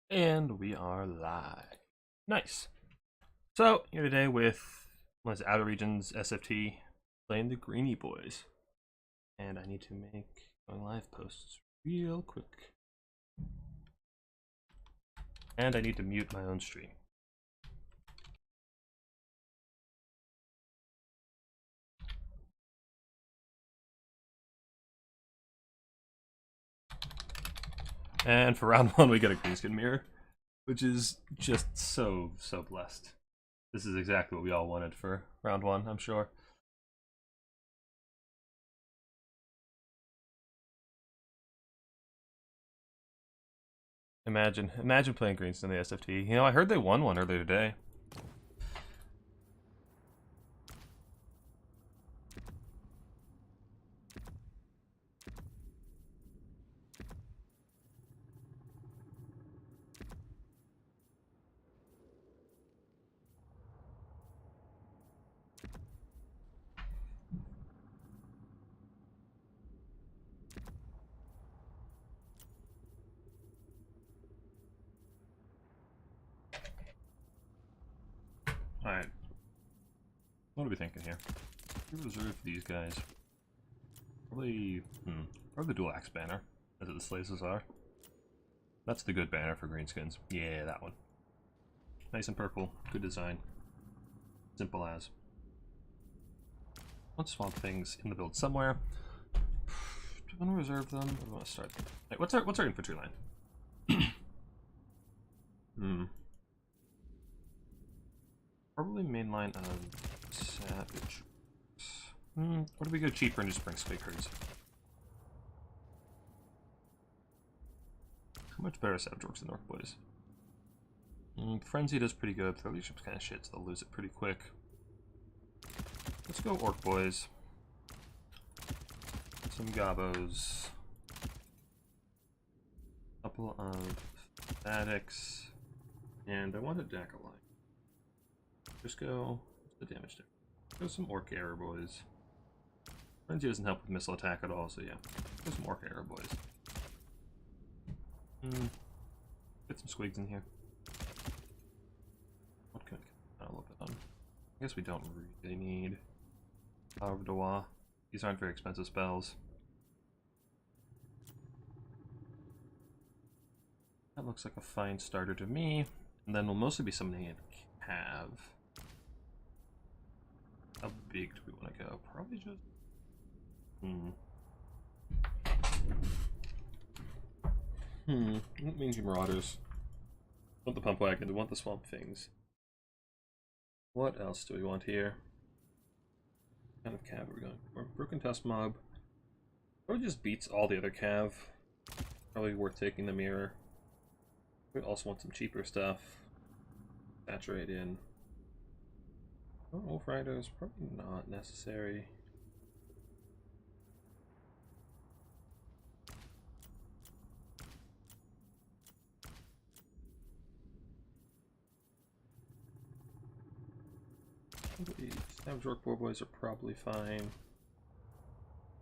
And we are live. Nice. So, here today with Outer Regions SFT playing the Greenie boys. And I need to make going live posts real quick. And I need to mute my own stream. And for round one, we get a Greenskin mirror, which is just so blessed. This is exactly what we all wanted for round one, I'm sure. Imagine playing Greenskin in the SFT. You know, I heard they won one earlier today. Alright. What are we thinking here? We reserve these guys. Probably the dual axe banner, as the slices are. That's the good banner for greenskins. Yeah, that one. Nice and purple, good design. Simple as. Let's swap things in the build somewhere. Do we want to reserve them, or do we want to start them? Right, what's our infantry line? Probably main line of savage. Or do we go cheaper and just bring Spikers? How much better Savage works than Orc Boys? Frenzy does pretty good. Their leadership's kind of shit, so they'll lose it pretty quick. Let's go Orc Boys. Some Gabos. A couple of Statics. And I want a Dacaline. Just go. What's the damage there? Go some Orc Arrow Boys. Frenzy doesn't help with missile attack at all, so yeah. Go some Orc Arrow Boys. Get some squigs in here. What can I look at them? I guess we don't really need Power of Dua. These aren't very expensive spells. That looks like a fine starter to me. And then we'll mostly be summoning in Cav. How big do we want to go? Probably just... Mangy Marauders. Want the Pump Wagon, we want the Swamp Things. What else do we want here? What kind of Cav are we going for? Broken Tusk Mob. Probably just beats all the other Cav. Probably worth taking the mirror. We also want some cheaper stuff. Saturate in. Oh, Wolf Riders, probably not necessary. Savage Orc Boar Boys are probably fine.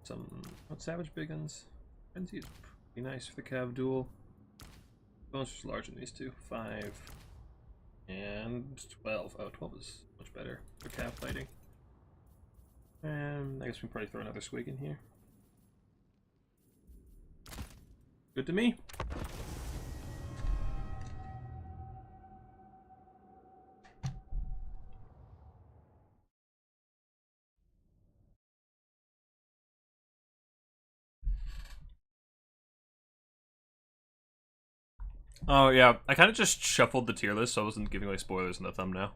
Some Savage Big Guns. Frenzy is pretty nice for the Cav duel. Bones are larger than these two. 5 and 12. Oh, 12 is much better for Cav fighting. And I guess we can probably throw another Squig in here. Good to me. Oh yeah, I kind of just shuffled the tier list so I wasn't giving away spoilers in the thumbnail.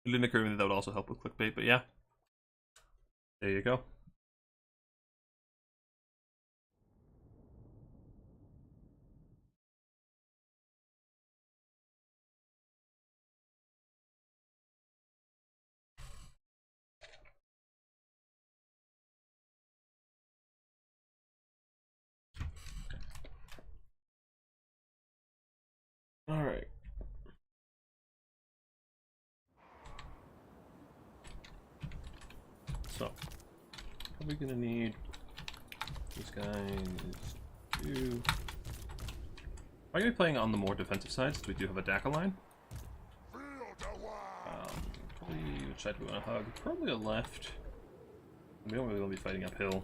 It didn't occur to me that would also help with clickbait, but yeah. There you go. Alright. So, probably gonna need these guys 2, I'm going to be playing on the more defensive side since we do have a Daka line. Probably which side do we want to hug? Probably a left. We don't really want to be fighting uphill.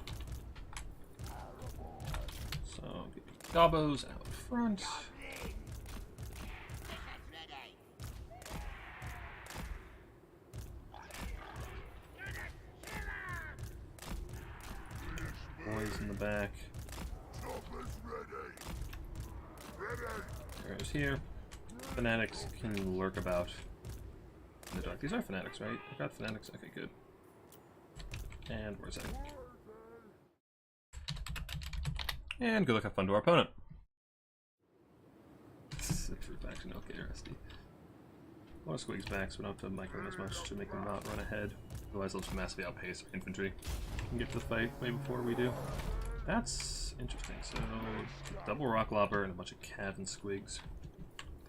So, Gobos out front. Boys in the back. Arrows here. Fanatics can lurk about in the dark. These are fanatics, right? I got fanatics. Okay, good. And where's that? And good luck, have fun to our opponent. Six root faction, okay, Rusty. A lot of squigs back, so we don't have to micro them as much to make them not run ahead. Otherwise, they'll just massively outpace our infantry and get to the fight way before we do. That's interesting. So, double rock lobber and a bunch of cav and squigs.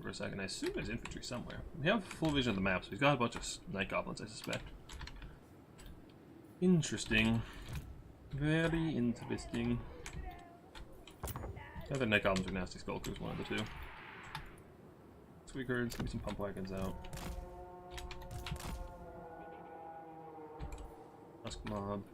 For a second, I assume there's infantry somewhere. We have full vision of the map, so he's got a bunch of night goblins, I suspect. Interesting. Very interesting. Either night goblins or nasty skulkers, one of the two. Squeak herds, maybe some pump wagons out. Husk mob.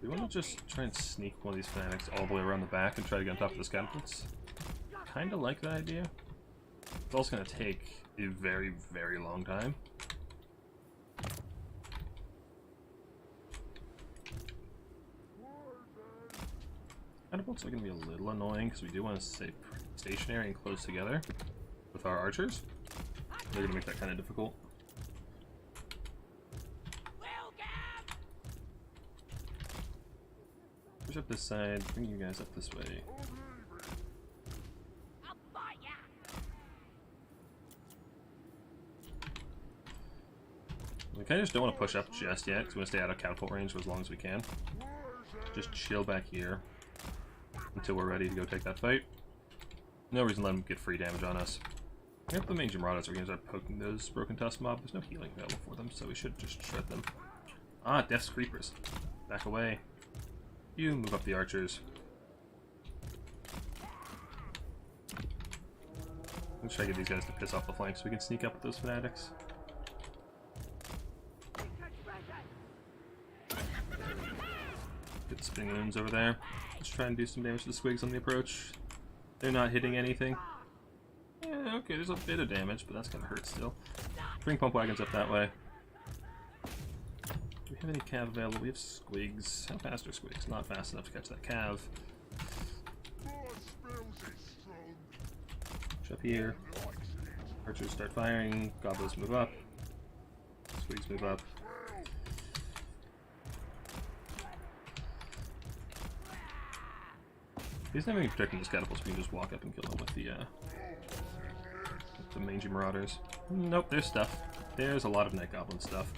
Do we want to just try and sneak one of these fanatics all the way around the back and try to get on top of the scatterpots? Kinda like that idea. It's also gonna take a very, very long time. Catapults are going to be a little annoying because we do want to stay stationary and close together with our archers. They're going to make that kind of difficult. Push up this side, bring you guys up this way. We kind of just don't want to push up just yet because we want to stay out of catapult range for as long as we can. Just chill back here until we're ready to go take that fight. No reason to let them get free damage on us. We have the Mangy Marauders, we're going to start poking those Broken Tusk mob. There's no healing available for them, so we should just shred them. Ah, Death's Creepers. Back away. You move up the archers. Let's try to get these guys to piss off the flanks so we can sneak up with those fanatics. Get the spinning loons over there. Let's try and do some damage to the squigs on the approach. They're not hitting anything. Yeah, okay, there's a bit of damage, but that's gonna hurt still. Bring pump wagons up that way. Do we have any cav available? We have squigs. How fast are squigs? Not fast enough to catch that cav. Push up here. Archers start firing. Gobos move up. Squigs move up. He's not even protecting these catapults, we can just walk up and kill them with the Mangy Marauders. Nope, there's stuff. There's a lot of Night Goblin stuff.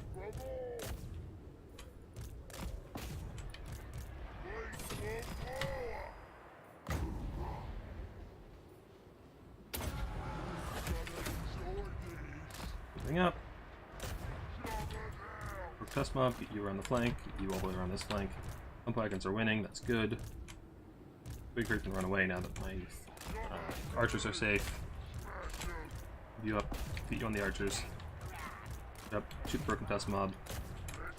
Moving up. For Tusk Mob, get you around the flank, get you all the way around this flank. Pump wagons are winning, that's good. Big herd can run away now that my archers are safe. You up, beat you on the archers. Up, shoot the Broken Tusk mob.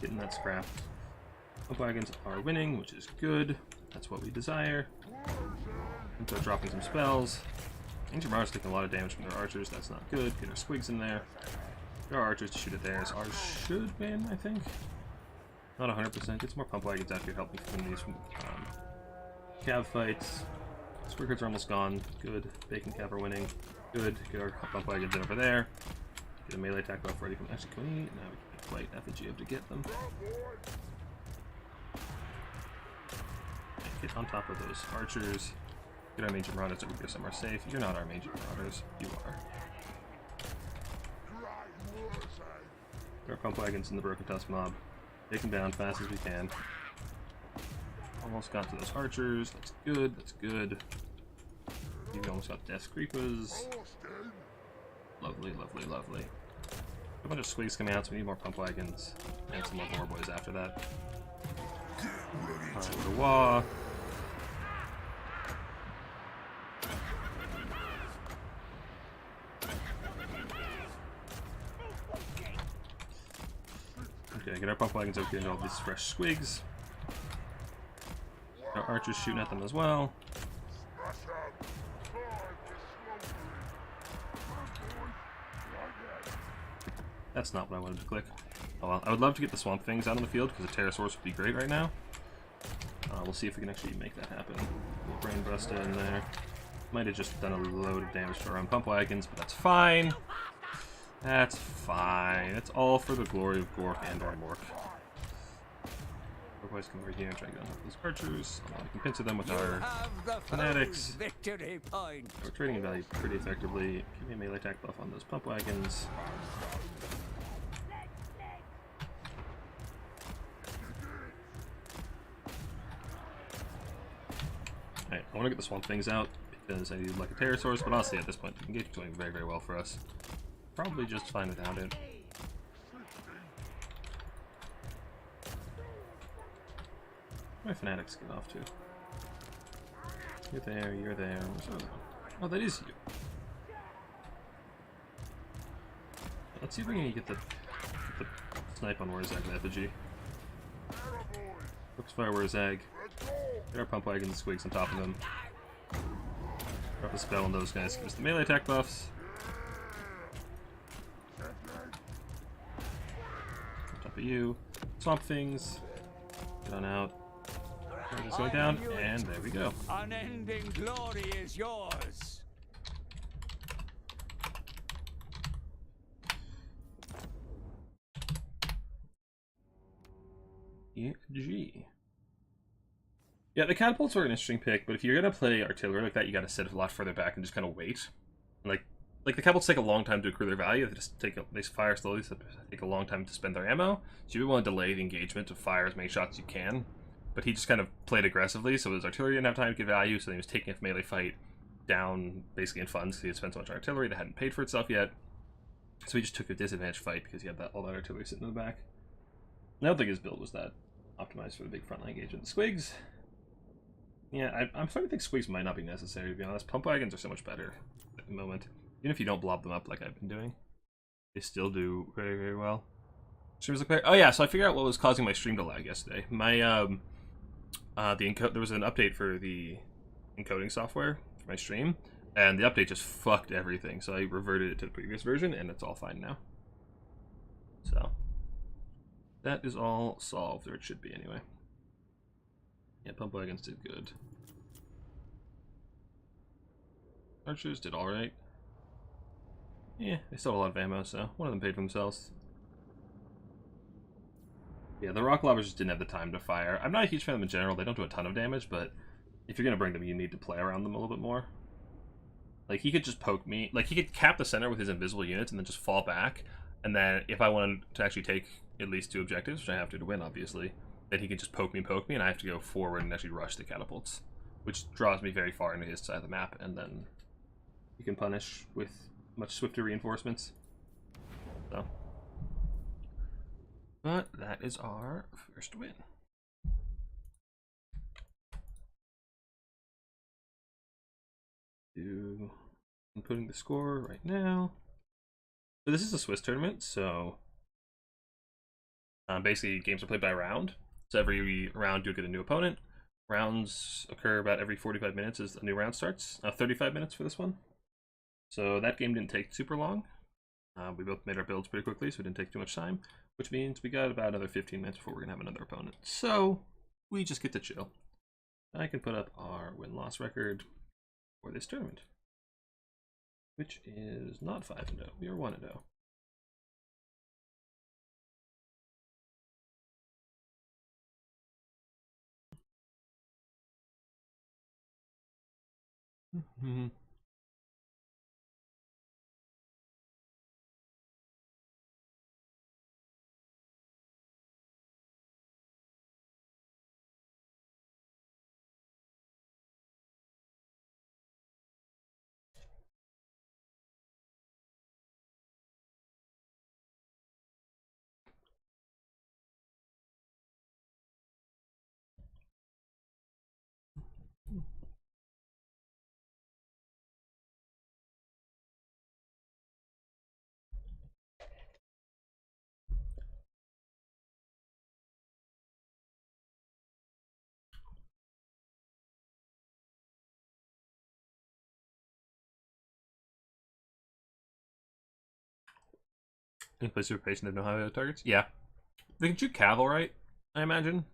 Getting that scrap. Pump wagons are winning, which is good. That's what we desire. And so dropping some spells. Ancient Marauders taking a lot of damage from their archers, that's not good. Get our squigs in there. There are archers to shoot at theirs. Ours should win, I think. Not 100%. Get some more pump wagons out here helping win these cav fights. Squig herds are almost gone. Good. Bacon cav are winning. Good. Get our pump wagons in over there. Get a melee attack buff ready from actually can we? Now we can fight effigy to get them. Get on top of those archers. Get our Major Marauders over here somewhere safe. You're not our Major Marauders. You are. Get our pump wagons in the Broken Tusk mob. Take them down fast as we can. Almost got to those archers. That's good. That's good. You almost got Death Creepers. Lovely, lovely, lovely. A bunch of squigs coming out, so we need more pump wagons and some more boys after that. Time to WAAAAAGH. Okay, get our pump wagons up, get all these fresh squigs. Our archers shooting at them as well. That's not what I wanted to click. Oh well, I would love to get the swamp things out on the field because the pterosaurs would be great right now. We'll see if we can actually make that happen. We'll brain buster in there. Might have just done a load of damage to our own pump wagons, but that's fine. That's fine. It's all for the glory of Gork and our Mork. Otherwise, come over here and try to get on top of those archers. We can pincer them with our fanatics. We're trading in value pretty effectively. Give me a melee attack buff on those pump wagons. Alright, I want to get the swamp things out because I need like a pterosaurus, but honestly at this point the engage is going very, very well for us. Probably just fine without it. My fanatics get off too. You're there, you're there. Oh, that is you. Let's see if we can get the snipe on Warzag and effigy. Focus fire Warzag. Get our pump wagon and squigs on top of them. Drop a spell on those guys, give us the melee attack buffs. On top of you. Swamp things. Get on out. It's going down, and there we go. Unending glory is yours. G. Yeah, the catapults are an interesting pick, but if you're gonna play artillery like that, you gotta sit a lot further back and just kind of wait. Like the catapults take a long time to accrue their value. They fire slowly, so they take a long time to spend their ammo. So you want to delay the engagement to fire as many shots as you can. But he just kind of played aggressively, so his artillery didn't have time to get value, so he was taking a melee fight down basically in funds because he had spent so much artillery that hadn't paid for itself yet. So he just took a disadvantaged fight because he had all that artillery sitting in the back. I don't think his build was that optimized for the big frontline engagement. The squigs, yeah, I'm starting to think squigs might not be necessary, to be honest. Pump wagons are so much better at the moment. Even if you don't blob them up like I've been doing, they still do very, very well. Streams look better. Oh yeah, so I figured out what was causing my stream to lag yesterday. My there was an update for the encoding software for my stream, and the update just fucked everything. So I reverted it to the previous version, and it's all fine now. So that is all solved, or it should be anyway. Yeah, pump wagons did good. Archers did all right. Yeah, they still have a lot of ammo, so one of them paid for themselves. Yeah, the rock lobbers just didn't have the time to fire. I'm not a huge fan of them in general. They don't do a ton of damage, but if you're going to bring them, you need to play around them a little bit more. Like, he could just poke me. Like, he could cap the center with his invisible units and then just fall back. And then if I wanted to actually take at least 2 objectives, which I have to win, obviously, then he can just poke me, and I have to go forward and actually rush the catapults, which draws me very far into his side of the map, and then you can punish with much swifter reinforcements. So. But that is our first win. I'm putting the score right now. So this is a Swiss tournament, so basically games are played by round. So every round you'll get a new opponent. Rounds occur about every 45 minutes as a new round starts. 35 minutes for this one. So that game didn't take super long. We both made our builds pretty quickly, so it didn't take too much time. Which means we got about another 15 minutes before we're going to have another opponent. So we just get to chill. I can put up our win-loss record for this tournament, which is not 5-0. We are 1-0. In place of patient, they have no high value targets. Yeah, they can shoot cav, right? I imagine.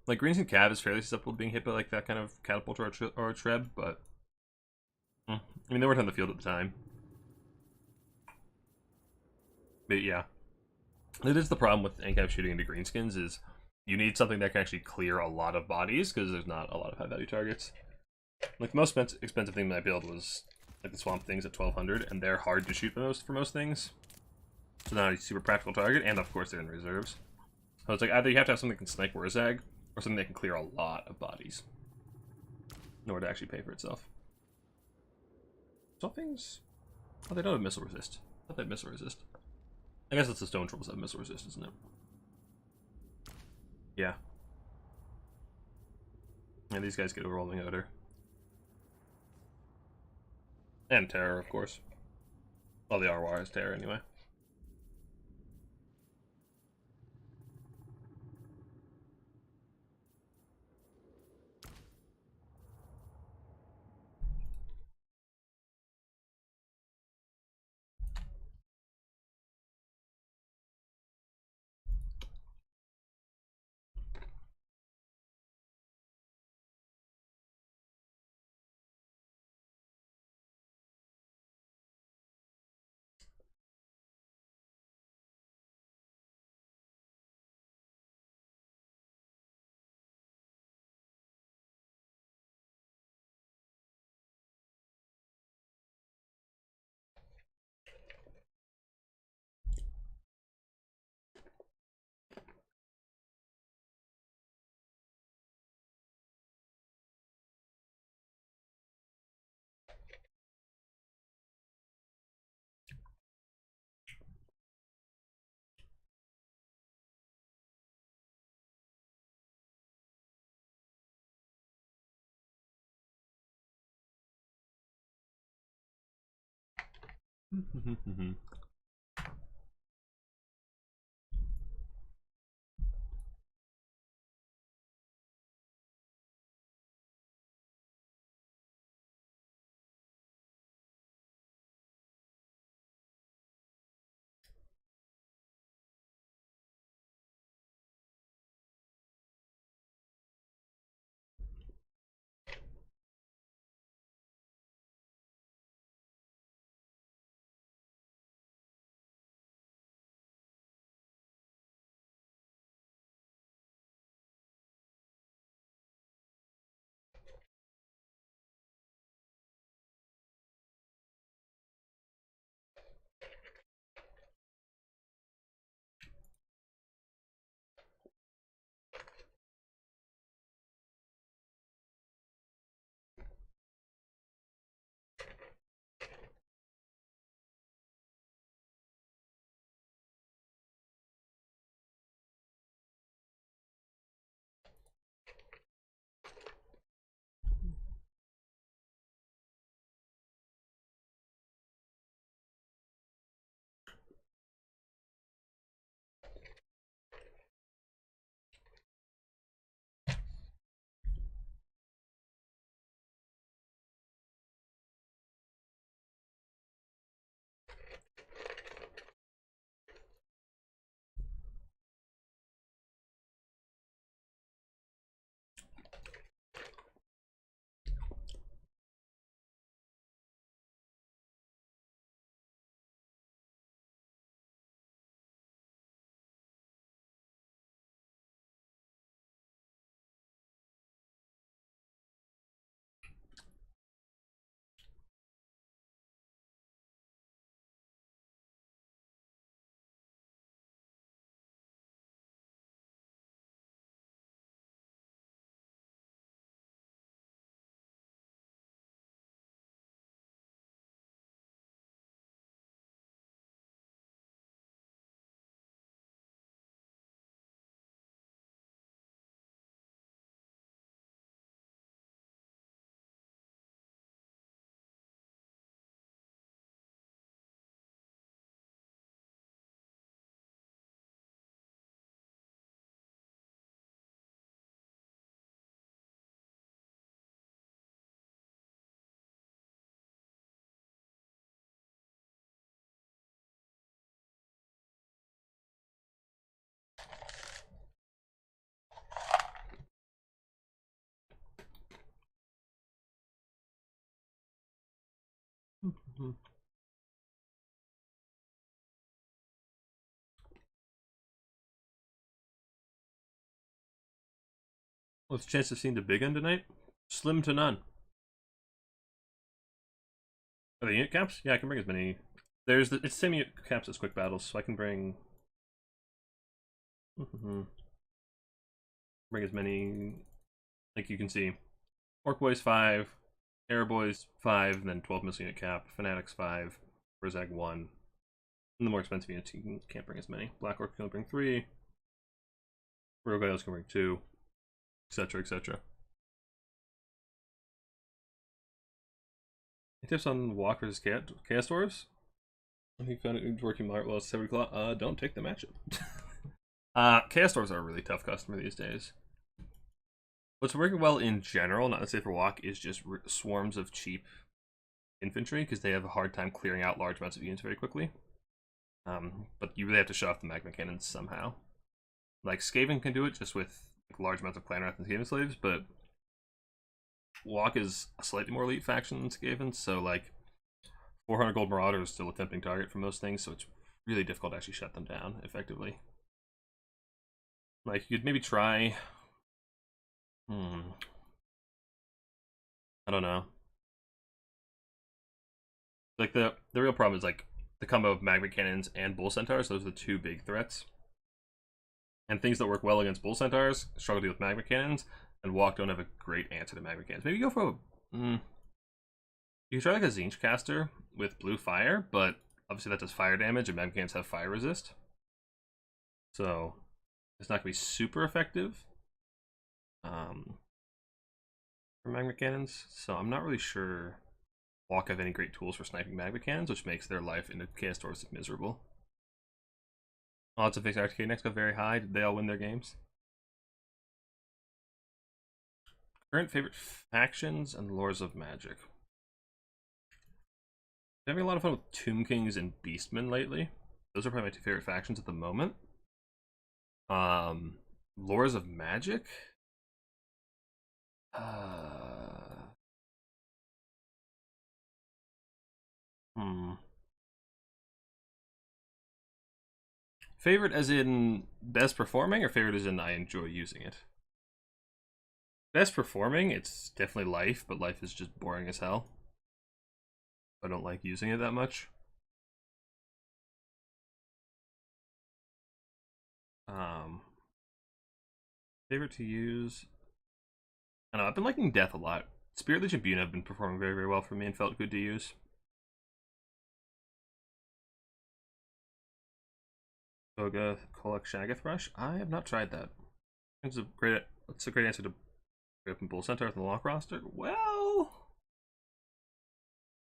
Like Greenskin cav is fairly susceptible to being hit by like that kind of catapult or a treb, but I mean they weren't on the field at the time. But yeah, it is the problem with NCAV shooting into greenskins is you need something that can actually clear a lot of bodies because there's not a lot of high value targets. Like the most expensive thing in my build was like the swamp things at 1200, and they're hard to shoot for most things. So now it's a super practical target, and of course they're in reserves. So it's like either you have to have something that can snipe WAAAAAGH, or something that can clear a lot of bodies in order to actually pay for itself. Swamp things? Oh, they don't have missile resist. I thought they had missile resist. I guess it's the stone trolls that have missile resist, isn't it? Yeah. And these guys get overwhelming odor. And terror, of course. Well, the Arwar has terror anyway. What's the chance of seeing the big end tonight? Slim to none. Are the unit caps? Yeah, I can bring as many. It's the same unit caps as quick battles, so I can bring. Bring as many. Like you can see, Orc Boys 5, Air Boys 5, then 12 missile unit cap, Fanatics 5, Rizag 1. And the more expensive units you can't bring as many. Black Orc can only bring 3. Rogue Isles can bring 2, etc., etc. Any tips on Walk versus Chaos Dwarves? I think found it working well at 7 o'clock. Don't take the matchup. Chaos Dwarves are a really tough customer these days. What's working well in general, not necessarily for Walk, is just swarms of cheap infantry, because they have a hard time clearing out large amounts of units very quickly. But you really have to shut off the magma cannons somehow. Like, Skaven can do it just with large amounts of clan wrath and Skaven slaves, but Walk is a slightly more elite faction than Skaven, so like 400 gold Marauders is still a tempting target for most things, so it's really difficult to actually shut them down effectively. Like, you could maybe try... I don't know. Like, the real problem is, like, the combo of magma cannons and bull centaurs. Those are the two big threats. And things that work well against bull centaurs struggle to deal with magma cannons, and Walk don't have a great answer to magma cannons. Maybe go for a... You can try like a Tzeentch caster with blue fire, but obviously that does fire damage, and magma cannons have fire resist. So, it's not going to be super effective for magma cannons. So I'm not really sure Walk have any great tools for sniping magma cannons, which makes their life in the Chaos Dwarves miserable. Odds of facing RTK next go very high. Did they all win their games? Current favorite factions and lores of magic. I'm having a lot of fun with Tomb Kings and Beastmen lately. Those are probably my two favorite factions at the moment. Lores of magic? Favorite as in best performing, or favorite as in I enjoy using it? Best performing, it's definitely Life, but Life is just boring as hell. I don't like using it that much. Favorite to use? I don't know, I've been liking Death a lot. Spirit Legion Bune have been performing very, very well for me and felt good to use. Toga Kolak Shagath Rush? I have not tried that. It's a great answer to open Bull Centaur in the lock roster. Well,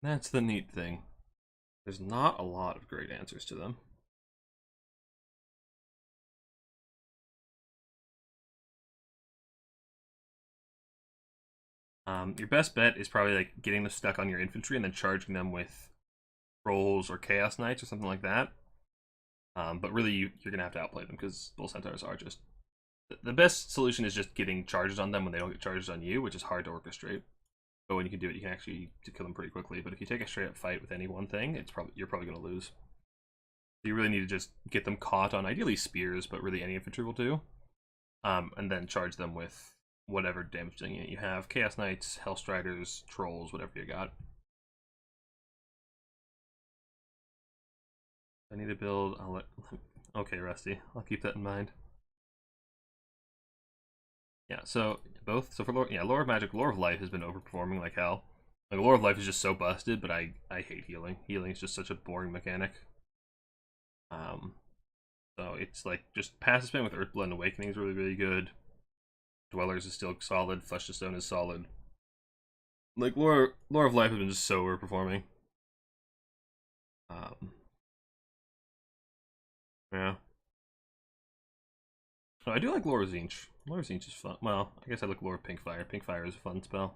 that's the neat thing. There's not a lot of great answers to them. Your best bet is probably like getting them stuck on your infantry and then charging them with trolls or chaos knights or something like that. But really, you're gonna have to outplay them because bull centaurs are just the best solution is just getting charges on them when they don't get charges on you, which is hard to orchestrate. But when you can do it, you can actually kill them pretty quickly. But if you take a straight up fight with any one thing, you're probably gonna lose. So you really need to just get them caught on ideally spears, but really any infantry will do. And then charge them with whatever damage thing you have. Chaos Knights, Hellstriders, Trolls, whatever you got. I need to build... Okay, Rusty. I'll keep that in mind. Yeah, so both... So for Lore... Yeah, Lore of Magic, Lore of Life has been overperforming like hell. Like, Lore of Life is just so busted, but I hate healing. Healing is just such a boring mechanic. So it's like, just passive spam with Earthblood and Awakening is really, really good. Dwellers is still solid. Flesh to Stone is solid. Like, Lore of Life has been just so overperforming. Yeah. Oh, I do like Lore of Tzeentch. Lore of Tzeentch is fun. Well, I guess I like Lore of Pink Fire. Pink Fire is a fun spell.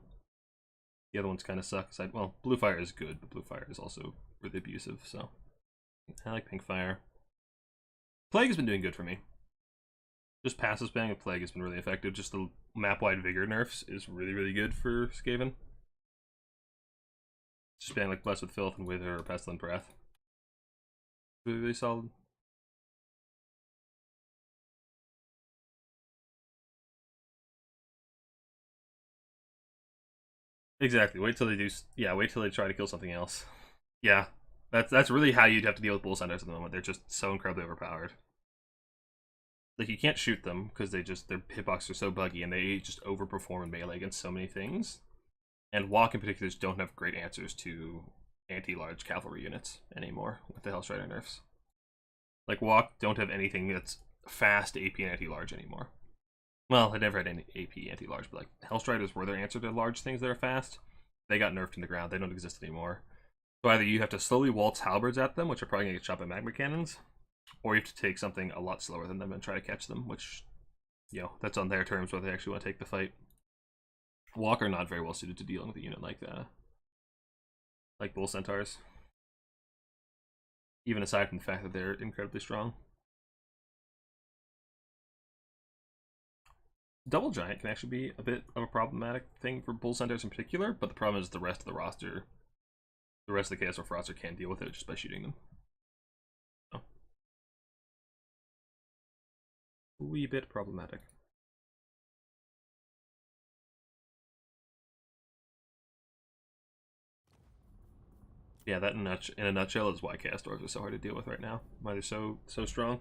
The other ones kind of suck. Well, Blue Fire is good, but Blue Fire is also really abusive, so I like Pink Fire. Plague has been doing good for me. Just passive spamming with Plague has been really effective. Just the map-wide Vigor nerfs is really, really good for Skaven. Just being like Blessed with Filth and Wither or Pestilent Breath. Really, really solid. Exactly. Wait till they do. Yeah, wait till they try to kill something else. Yeah, that's really how you'd have to deal with Bull Senders at the moment. They're just so incredibly overpowered. Like you can't shoot them because their hitboxes are so buggy and they just overperform in melee against so many things. And Walk in particular just don't have great answers to anti-large cavalry units anymore with the Hellstrider nerfs. Like Walk don't have anything that's fast AP and anti-large anymore. Well, I never had any AP anti-large, but like Hellstriders were their answer to large things that are fast. They got nerfed in the ground. They don't exist anymore. So either you have to slowly waltz halberds at them, which are probably going to get shot by magma cannons, or you have to take something a lot slower than them and try to catch them, which, you know, that's on their terms whether they actually want to take the fight. Walk are not very well suited to dealing with a unit like Bull Centaurs. Even aside from the fact that they're incredibly strong. Double Giant can actually be a bit of a problematic thing for Bull Centaurs in particular, but the problem is the rest of the roster, the rest of the KSO roster can deal with it just by shooting them. So, a wee bit problematic. Yeah, that in a nutshell is why Chaos Dwarves are so hard to deal with right now. Why they're so strong.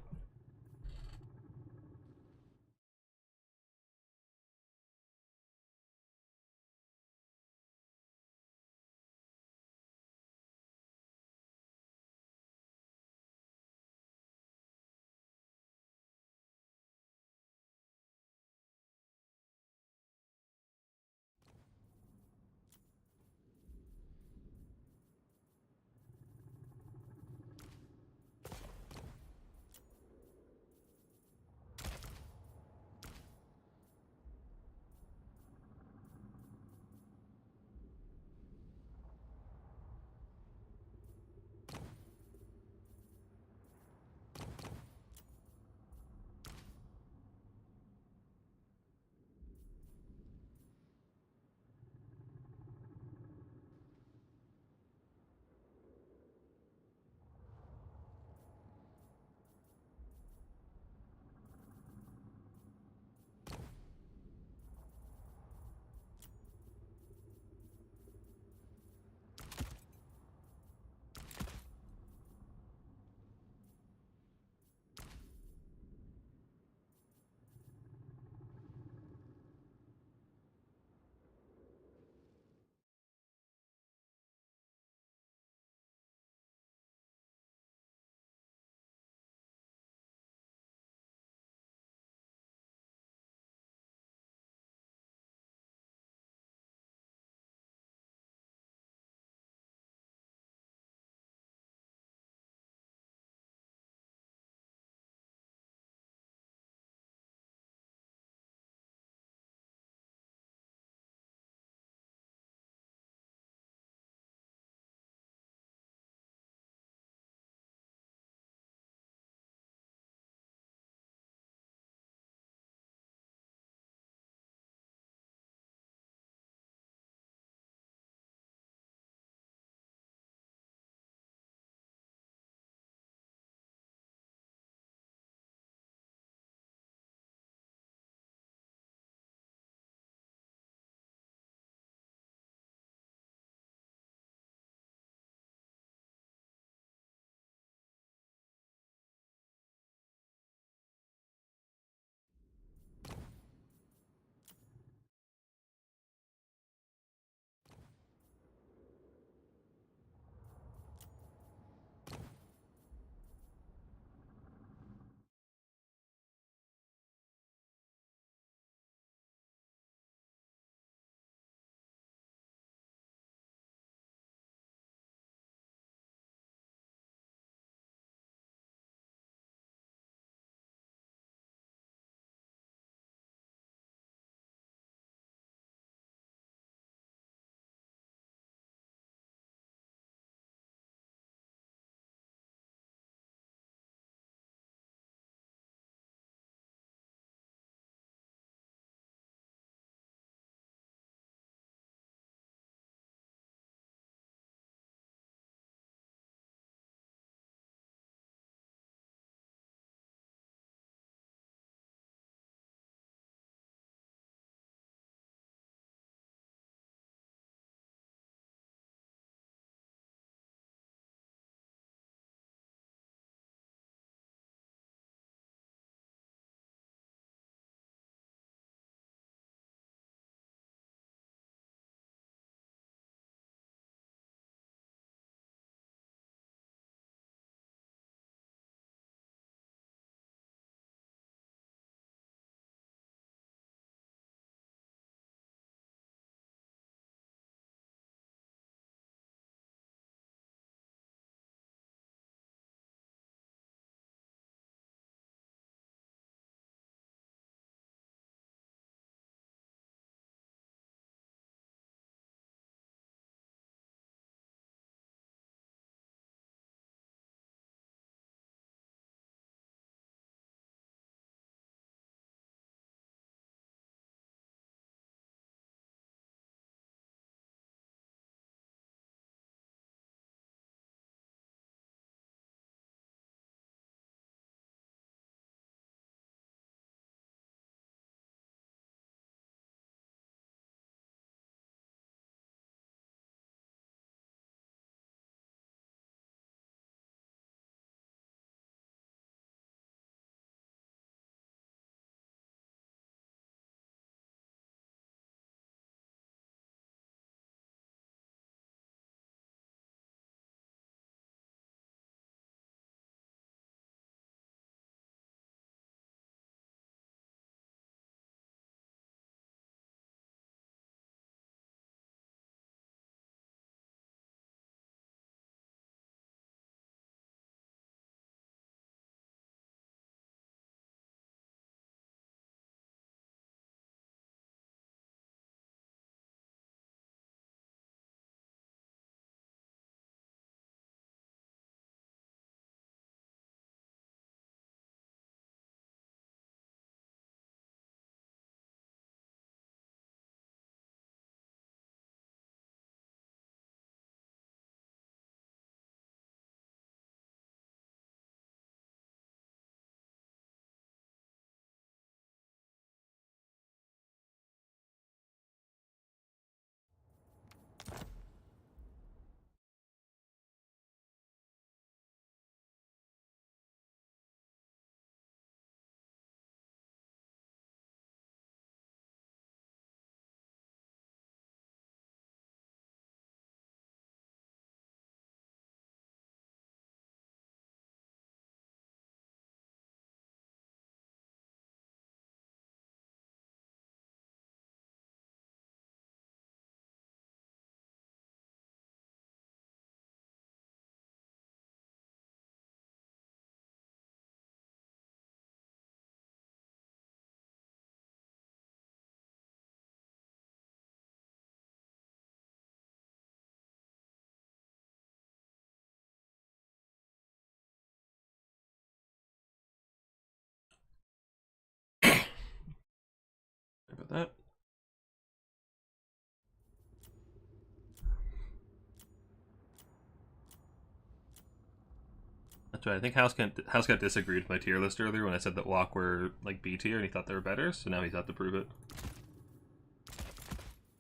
That's right. I think House got disagreed with my tier list earlier when I said that WAAAAAGH were like B tier and he thought they were better, so now he's out to prove it.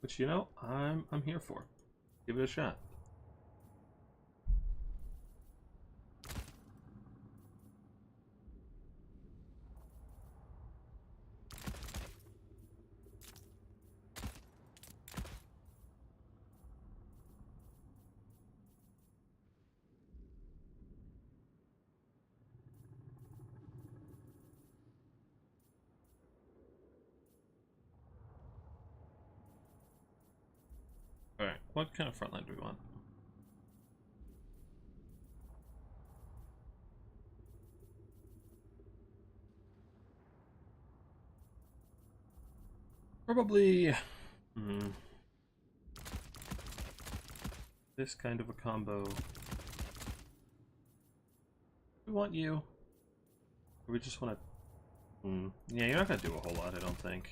Which, you know, I'm here for. Give it a shot. Alright, what kind of frontline do we want? Probably this kind of a combo. We want you. Or we just want to... Yeah, you're not going to do a whole lot, I don't think.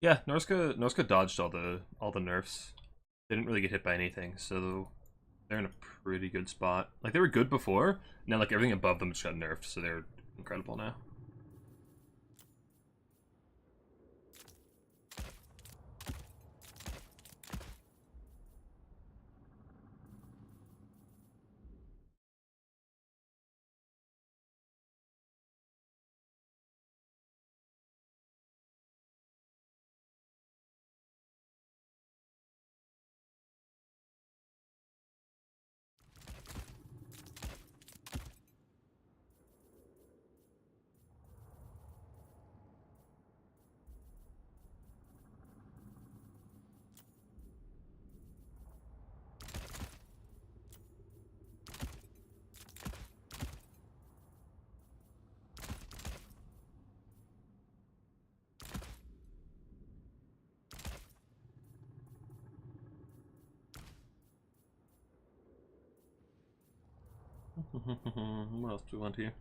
Yeah, Norska dodged all the nerfs. They didn't really get hit by anything, so they're in a pretty good spot. Like, they were good before, now like everything above them just got nerfed, so they're incredible now. What else do we want here?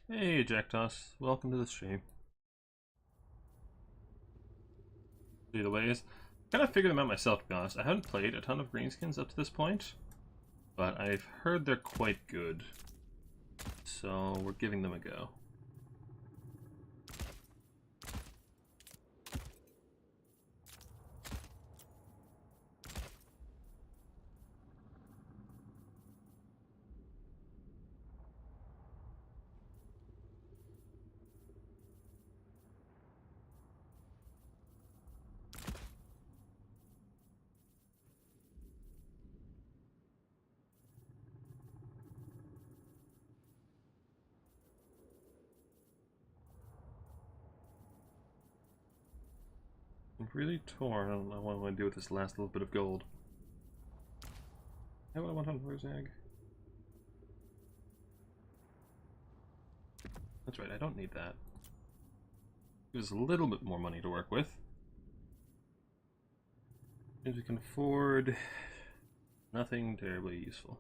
Hey, Jacktoss. Welcome to the stream. See the ways. Kind of figured them out myself, to be honest. I haven't played a ton of Greenskins up to this point, but I've heard they're quite good. So we're giving them a go. I'm really torn. I don't know what I want to do with this last little bit of gold. How do I want on WAAAAAGH? That's right, I don't need that. Gives a little bit more money to work with. As we can afford, nothing terribly useful.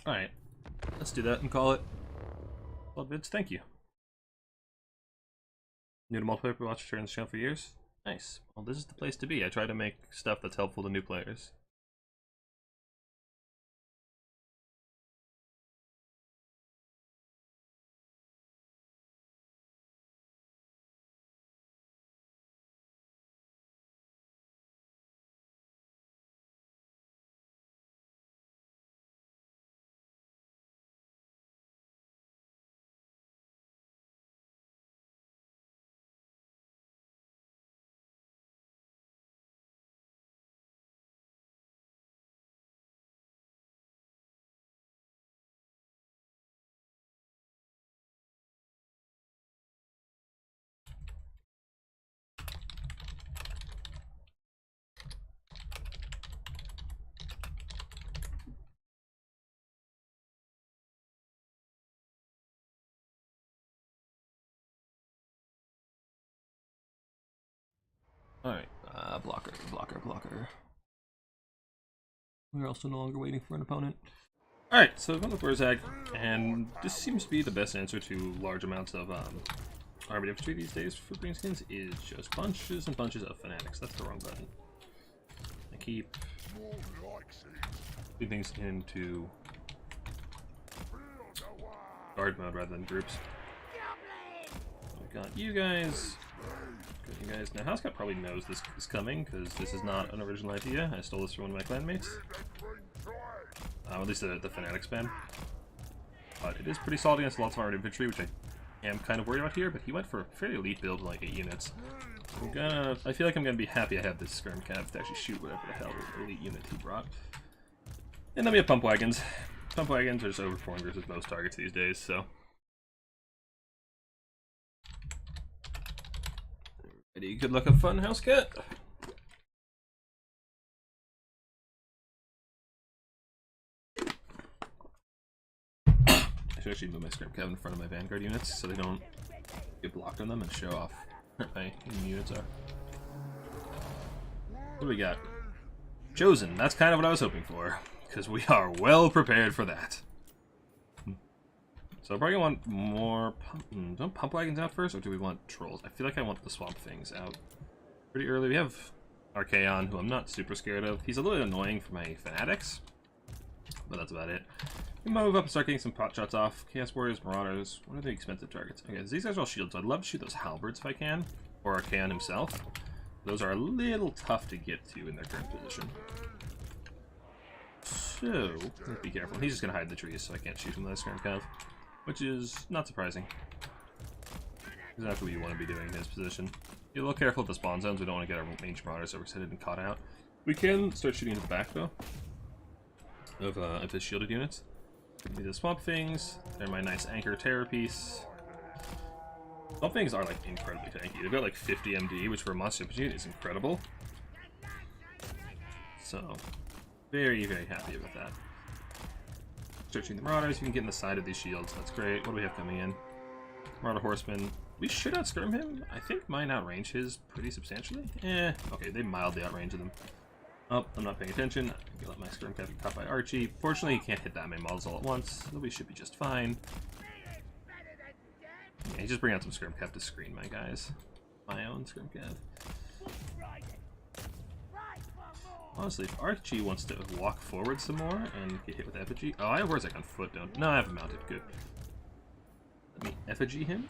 Alright, let's do that and call it. Well, Vids, thank you. New to multiplayer, but watched this channel for years. Nice. Well, this is the place to be. I try to make stuff that's helpful to new players. Alright, blocker. We're also no longer waiting for an opponent. Alright, so I've gone with WAAAAAGH, and this seems to be the best answer to large amounts of armored infantry these days for greenskins, is just bunches and bunches of fanatics. That's the wrong button. I keep putting things into guard mode rather than groups. I've got you guys. Now, Housecat probably knows this is coming, because this is not an original idea. I stole this from one of my clanmates. At least the Fanatics band. But it is pretty solid against lots of armored infantry, which I am kind of worried about here, but he went for a fairly elite build, like 8 units. I feel like I'm gonna be happy I have this skirm cav to actually shoot whatever the hell elite unit he brought. And then we have pump wagons. Pump wagons are just overpouring versus most targets these days, so. Ready, good luck, have fun, Housecat. I should actually move my skirm cav in front of my vanguard units so they don't get blocked on them and show off where my units are. What do we got? Chosen. That's kind of what I was hoping for, because we are well prepared for that. So I probably want more don't pump wagons out first, or do we want trolls? I feel like I want the swamp things out pretty early. We have Archaon, who I'm not super scared of. He's a little bit annoying for my fanatics, but that's about it. We move up and start getting some pot shots off. Chaos Warriors, Marauders. What are the expensive targets? Okay, these guys are all shields. So I'd love to shoot those halberds if I can, or Archaon himself. Those are a little tough to get to in their current position. So, let's be careful. He's just going to hide in the trees, so I can't shoot him with a skirm cav, which is not surprising. Exactly what you want to be doing in his position. Be a little careful with the spawn zones. We don't want to get our range marauders overextended and caught out. We can start shooting at the back, though, of his shielded units. Need the swamp things. They're my nice anchor terror piece. Swamp things are like incredibly tanky. They've got like 50 MD, which for a monster unit is incredible. So, very, very happy about that. Searching the marauders, you can get in the side of these shields. That's great. What do we have coming in? Marauder Horseman. We should outskirm him. I think mine outrange his pretty substantially. Okay, they mildly outrange them. Oh, I'm not paying attention. I'm gonna let my skirm cav get caught by Archie. Fortunately, he can't hit that many models all at once, so we should be just fine. Yeah, he's just bringing out some skirm cav to screen my guys. My own skirm cav. Honestly, if Archie wants to walk forward some more and get hit with effigy. Oh, I have Warzak on foot, don't. No, I have him mounted. Good. Let me effigy him.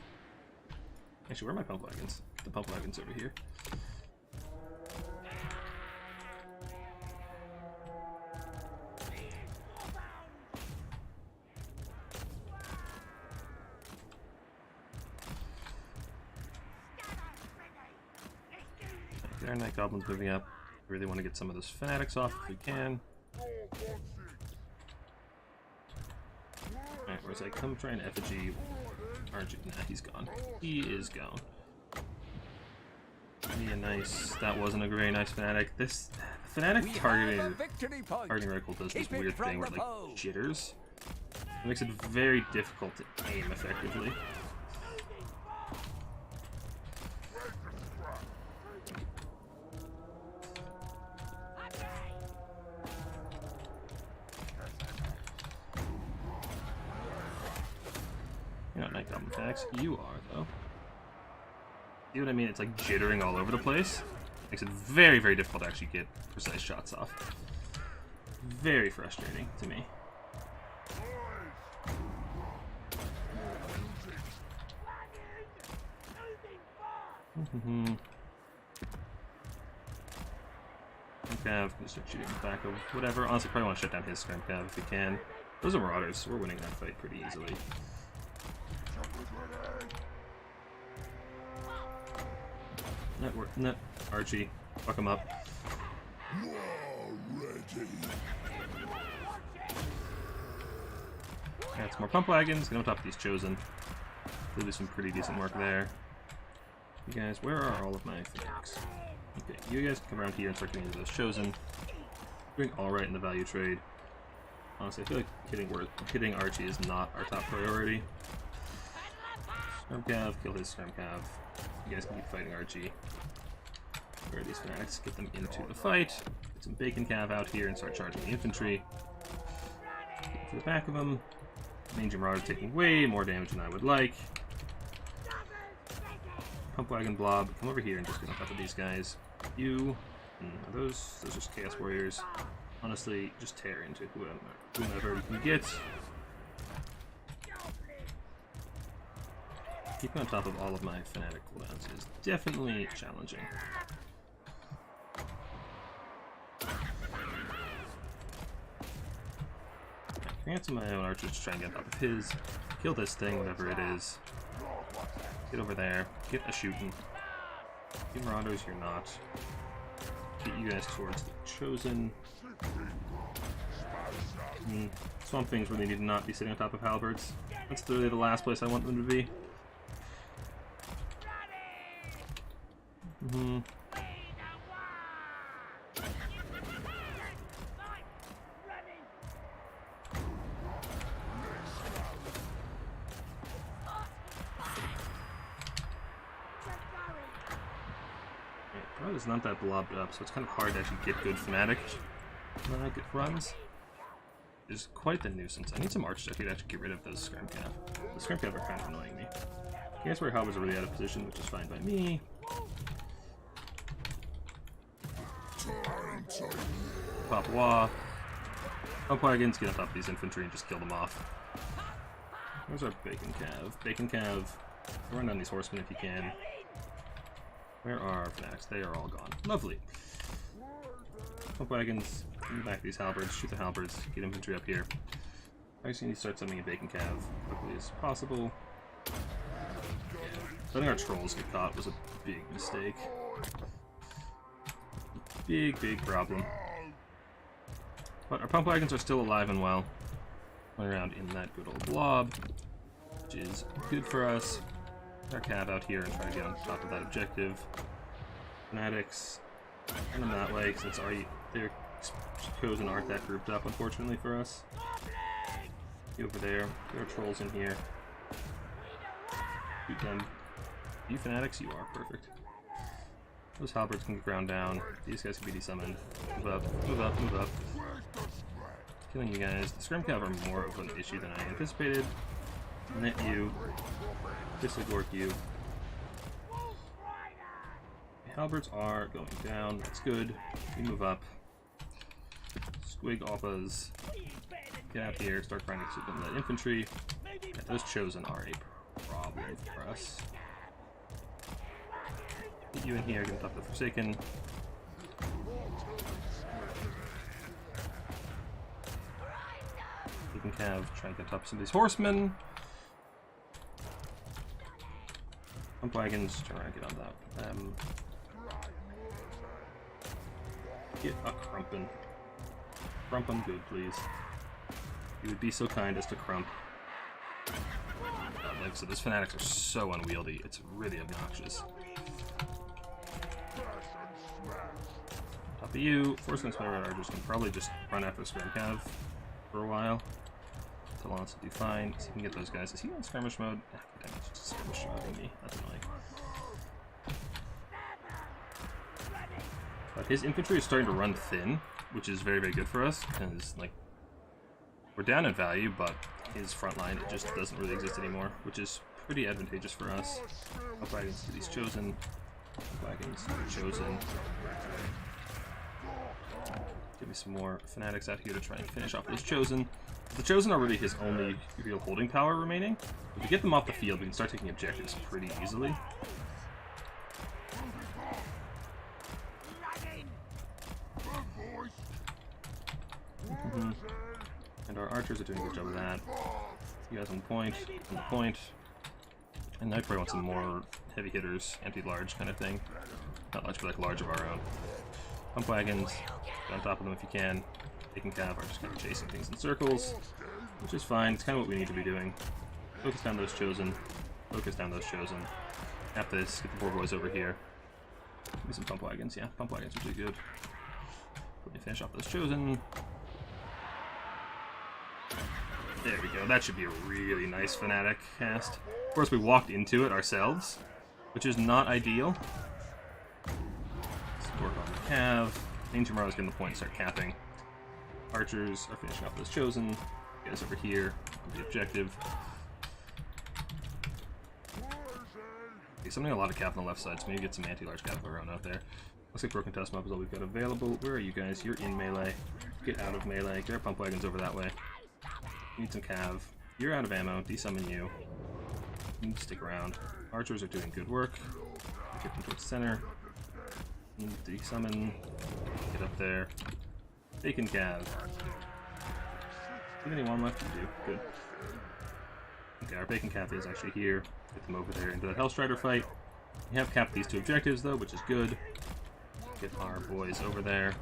Actually, where are my pump wagons? The pump wagons over here. There, Night Goblin's moving up. We really want to get some of those fanatics off if we can. Alright, where's I come try and effigy Archie? Nah, he's gone. He is gone. Yeah, nice. That wasn't a very nice fanatic. This fanatic targeting reticle does this weird thing where it like jitters. It makes it very difficult to aim effectively. You're not Night Goblin attacks. You are, though. See what I mean? It's like jittering all over the place. Makes it very, very difficult to actually get precise shots off. Very frustrating to me. Okay, I'm gonna start shooting the back of whatever. Honestly, probably want to shut down his skirm cav if we can. Those are marauders, so we're winning that fight pretty easily. Net, Archie, fuck him up. Got some more pump wagons, get on top of these chosen. We'll do some pretty decent work there. You guys, where are all of my fanatics? Okay, you guys come around here and start getting into those chosen. Doing alright in the value trade. Honestly, I feel like hitting Archie is not our top priority. Skirm cav, kill his skirm cav. You guys can keep fighting Archie. Where are these fanatics? Get them into the fight. Get some bacon cav out here and start charging the infantry. Get to the back of them. Mangy Marauder's taking way more damage than I would like. Pump Wagon Blob, come over here and just get on top of these guys. You, are those are just Chaos Warriors. Honestly, just tear into whomever you can get. Keeping on top of all of my fanatic cooldowns is definitely challenging. Cancel my own archers to try and get on top of his. Kill this thing, whatever it is. Get over there. Get a shooting. You Marauders, you're not. Get you guys towards the Chosen. Swamp Things really need to not be sitting on top of halberds. That's really the last place I want them to be. It's not that blobbed up, so it's kind of hard to actually get good fanatic runs. It's quite the nuisance. I need some archers to actually get rid of those Scrum Cav. The Scrum Cav are kind of annoying me. Chaos Warrior Halberds are really out of position, which is fine by me. Pop Wah. Pump Wagons, get on top of these infantry and just kill them off. Where's our Bacon Cav? Bacon Cav, run down these horsemen if you can. Where are our fanatics? They are all gone. Lovely. Pump Wagons, in the back of these halberds, shoot the halberds, get infantry up here. I just need to start summoning a Bacon Cav as quickly as possible. Letting our trolls get caught was a big mistake. Big problem. But our pump wagons are still alive and well. Running around in that good old blob, which is good for us. Our cav out here and try to get on top of that objective. Fanatics, send them that way since their Chosen aren't that grouped up, unfortunately for us. Get over there. There are trolls in here. Shoot them. You fanatics, you are perfect. Those halberds can get ground down. These guys can be desummoned. Move up, move up, move up. Killing you guys. The Scrum Cav are more of an issue than I anticipated. Net you. Gork you. The halberds are going down. That's good. You move up. Squig Oppas. Get out here. Start grinding some of that infantry. Yeah, those Chosen are a problem for us. Get you in here. Get on top of the Forsaken. You can Cav. Try and get on top of some of these horsemen. Pump wagons, try to get on that. Get a Crumpin. Crump them good, please. You would be so kind as to crump. Like, so those fanatics are so unwieldy, it's really obnoxious. Top of you, Force Gun Spider Archers can probably just run after Scrum Cav for a while. Talons will do fine. So you can get those guys. Is he on skirmish mode? Ah, damn it, just skirmish mode me. That's annoying. But his infantry is starting to run thin, which is very, very good for us, because, like, we're down in value, but his front line, it just doesn't really exist anymore, which is pretty advantageous for us. Up wagons to these Chosen. Up wagons to the Chosen. Give me some more fanatics out here to try and finish off those Chosen. The Chosen are really his only real holding power remaining. If we get them off the field, we can start taking objectives pretty easily. And our archers are doing a good job of that. You guys on point, And I probably want some more heavy hitters, anti-large kind of thing. Not large, but like large of our own. Pump wagons, get on top of them if you can. Taking Cav are just kind of chasing things in circles, which is fine. It's kind of what we need to be doing. Focus down those Chosen. Focus down those Chosen. Tap this. Get the poor boys over here. Give me some pump wagons. Yeah, pump wagons are really good. Let me finish off those Chosen. There we go. That should be a really nice fanatic cast. Of course, we walked into it ourselves, which is not ideal. cav. Danger Marauders getting the point and start capping. Archers are finishing off those chosen. You guys over here on the objective. Okay, something a lot of cap on the left side, so maybe get some anti-large cap of our own out there. Looks like Broken Tusk Mob is all we've got available. Where are you guys? You're in melee. Get out of melee. Get our pump wagons over that way. Need some cav. You're out of ammo. Desummon you. You need to stick around. Archers are doing good work. Get them towards the center. Desummon. Get up there. Bacon cav. Do you have any one left? You do. Good. Okay, our bacon cav is actually here. Get them over there into that Hellstrider fight. We have capped these two objectives though, which is good. Get our boys over there.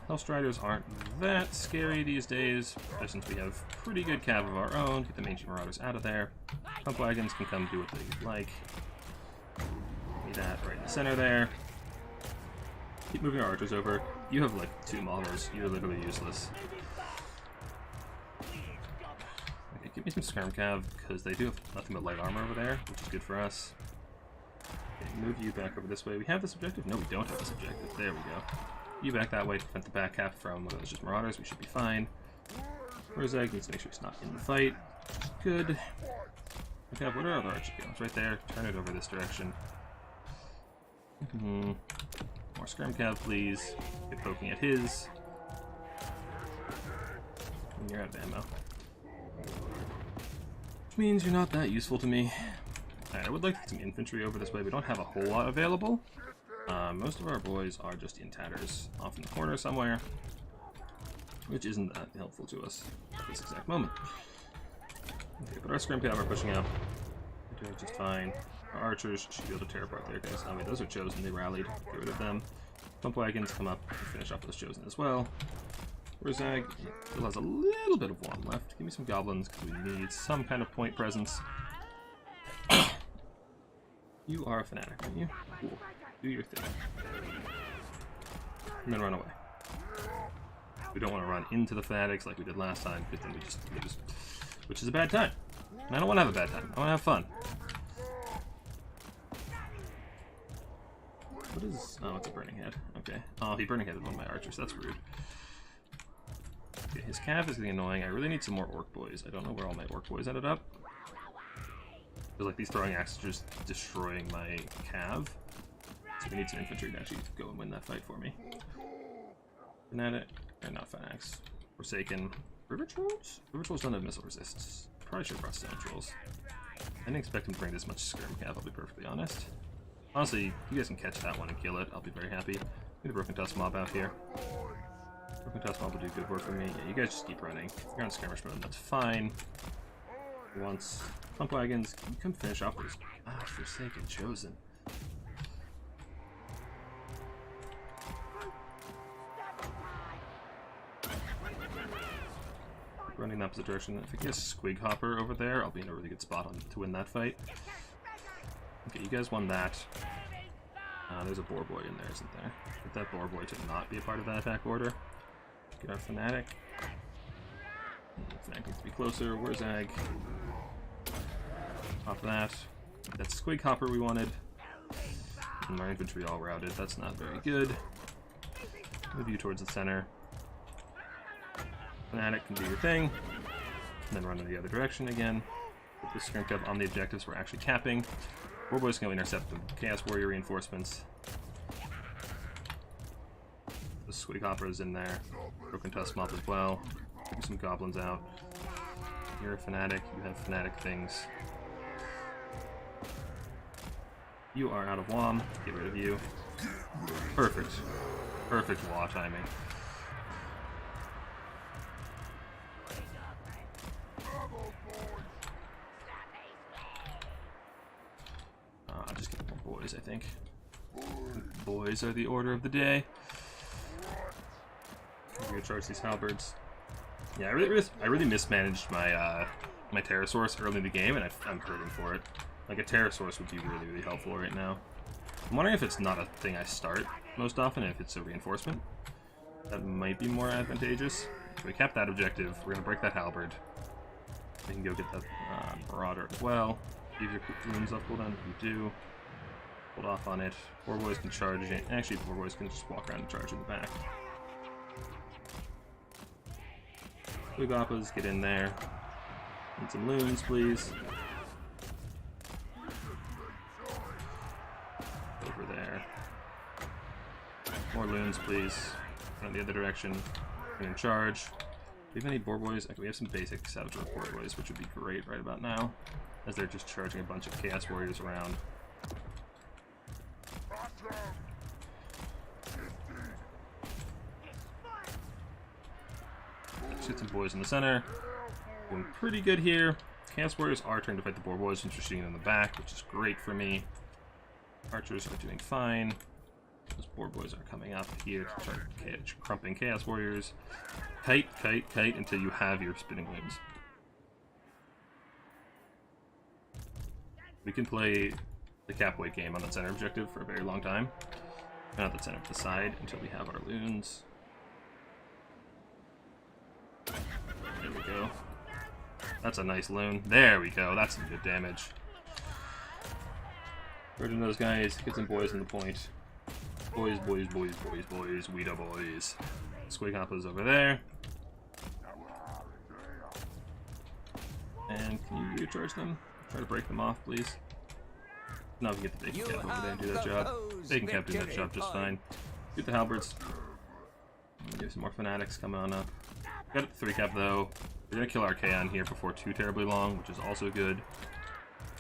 Hellstriders aren't that scary these days, especially since we have pretty good cav of our own. Get the Ancient Marauders out of there. Pump wagons can come do what they like. Need that right in the center there. Keep moving our archers over. You have like 2 Maulers. You're literally useless. Okay, give me some Skirm cav, because they do have nothing but light armor over there, which is good for us. Okay, move you back over this way. We have this objective? No, we don't have this objective. There we go. You back that way to prevent the back cap from one of those just Marauders. We should be fine. Roseg needs to make sure he's not in the fight. Good. Okay, what are our other archer guns? Right there. Turn it over this direction. More Skirm cav, please. Get poking at his. And you're out of ammo. Which means you're not that useful to me. Alright, I would like to get some infantry over this way. We don't have a whole lot available. Most of our boys are just in tatters off in the corner somewhere, which isn't that helpful to us at this exact moment. Okay, but our Skirm cav are pushing up. They're doing just fine. Our archers should be able to tear apart there, guys. I mean, those are chosen. They rallied. Get rid of them. Pump wagons come up and finish off those chosen as well. Rosag still has a little bit of one left. Give me some goblins because we need some kind of point presence. You are a fanatic, aren't you? Cool. Do your thing. And then run away. We don't want to run into the fanatics like we did last time, because then we just lose. Which is a bad time. And I don't want to have a bad time. I want to have fun. What is... Oh, it's a Burning Head. Okay. Oh, he Burning Headed one of my archers. That's rude. Okay, his cav is getting annoying. I really need some more orc boys. I don't know where all my orc boys ended up. There's like these throwing axes just destroying my cav. So we need some infantry to actually go and win that fight for me. Fanatic, or not Fanatics. Forsaken. River Trolls? River Trolls don't have missile resists. Probably should have brought Stone Trolls. I didn't expect him to bring this much Skirm cav, I'll be perfectly honest. Honestly, you guys can catch that one and kill it. I'll be very happy. Get a Broken Tusk Mob out here. Broken Tusk Mob will do good work for me. Yeah, you guys just keep running. If you're on skirmish mode, that's fine. Once pump wagons, you come finish off those. Ah, Forsaken Chosen. Running that opposite direction. If I get a Squig Hopper over there, I'll be in a really good spot to win that fight. Okay, you guys won that. There's a Boar Boy in there, isn't there? Get that Boar Boy to not be a part of that attack order. Get our Fanatic. Fanatic needs to be closer. Where's Ag? Off that. That's Squig Hopper we wanted. And our infantry all routed. That's not very good. Move you towards the center. Fanatic can do your thing. And then run in the other direction again. Put the Skirm cav on the objectives we're actually capping. Boar Boy's going to intercept the Chaos Warrior reinforcements. The Squig Hopper is in there. Broken Tusk Mob as well. Get some goblins out. You're a Fanatic. You have Fanatic things. You are out of WAAAAAAGH. Get rid of you. Perfect. Perfect WAAAAAAGH timing. Just get more boys, I think. Boys are the order of the day. I'm gonna charge these halberds. Yeah, I really mismanaged my my Pterosaurus early in the game, and I'm hurting for it. Like a Pterosaurus would be really, really helpful right now. I'm wondering if it's not a thing I start most often, and if it's a reinforcement. That might be more advantageous. If we cap that objective, we're gonna break that halberd. We can go get that Marauder as well. Leave your runes up cooldown if you do. hold off on it. Boar boys can charge in. Actually, boar boys can just walk around and charge in the back. Squigappas, get in there. Need some loons, please. Over there. More loons, please. Run the other direction. I'm in charge. Do we have any boar boys? Okay, we have some basic savage boar boys, which would be great right about now, as they're just charging a bunch of chaos warriors around. Shoot some boys in the center. Doing pretty good here. Chaos warriors are trying to fight the boar boys since we're shooting in the back, which is great for me. Archers are doing fine. Those boar boys are coming up here to try to catch crumping chaos warriors. Kite, kite, kite until you have your spinning wings. We can play the cap-weight game on that center objective for a very long time. Not the center, but the side until we have our loons. There we go. That's a nice loon. There we go. That's some good damage. Charging those guys. Get some boys in the point. Boys, boys, boys, boys, boys. We da boys. Squigappas over there. And can you recharge them? Try to break them off, please. No, we get the bacon cap over there and do that job. Bacon cap doing that job just fine. Shoot the halberds. Get some more fanatics coming on up. Got up the 3 cap though. We're gonna kill our Chaon here before too terribly long, which is also good.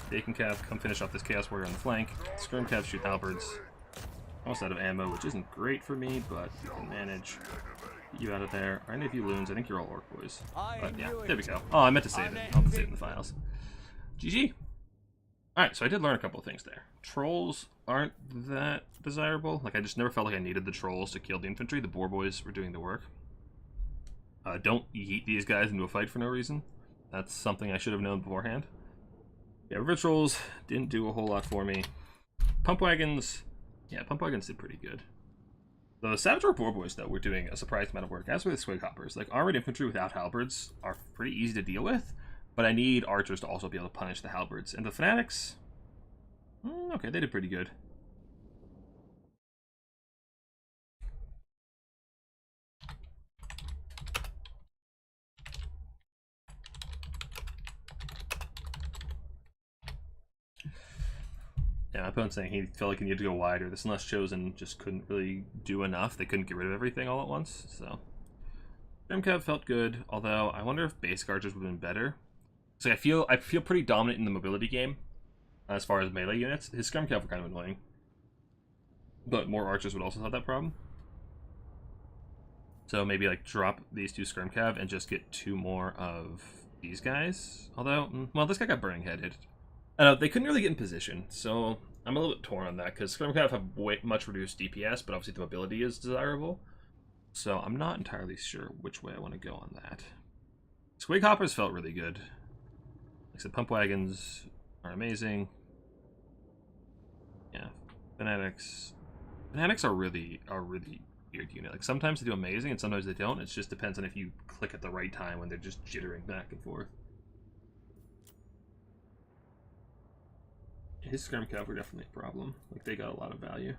Bacon cap, come finish off this chaos warrior on the flank. Skirm cap, shoot halberds. Almost out of ammo, which isn't great for me, but we can manage. Get you out of there. Are any of you loons? I think you're all orc boys. But yeah, there we go. Oh, I meant to save it. I'll have to save it in the files. GG. Alright, so I did learn a couple of things there. Trolls aren't that desirable. Like, I just never felt like I needed the trolls to kill the infantry. The boar boys were doing the work. Don't yeet these guys into a fight for no reason. That's something I should have known beforehand. Yeah, river trolls didn't do a whole lot for me. Pump wagons, yeah, pump wagons did pretty good. The savage or boar boys, though, were doing a surprising amount of work, as were the swig hoppers. Like, armored infantry without halberds are pretty easy to deal with, but I need archers to also be able to punish the halberds. And the fanatics, okay, they did pretty good. Yeah, my opponent's saying he felt like he needed to go wider. This Unless Chosen just couldn't really do enough. They couldn't get rid of everything all at once, so. Scrimcav felt good, although I wonder if basic archers would have been better. So I feel pretty dominant in the mobility game as far as melee units. His Scrimcav were kind of annoying. But more archers would also have that problem. So maybe like drop these 2 Scrimcav and just get 2 more of these guys. Although, well, this guy got burning headed. I don't know, they couldn't really get in position, so I'm a little bit torn on that, because Scrimcav have much reduced DPS, but obviously the mobility is desirable. So I'm not entirely sure which way I want to go on that. Squig hoppers felt really good. Like I said, pump wagons are amazing. Yeah, fanatics. Fanatics are really weird unit. Like sometimes they do amazing and sometimes they don't. It just depends on if you click at the right time when they're just jittering back and forth. His Scrimcav were definitely a problem. Like, they got a lot of value.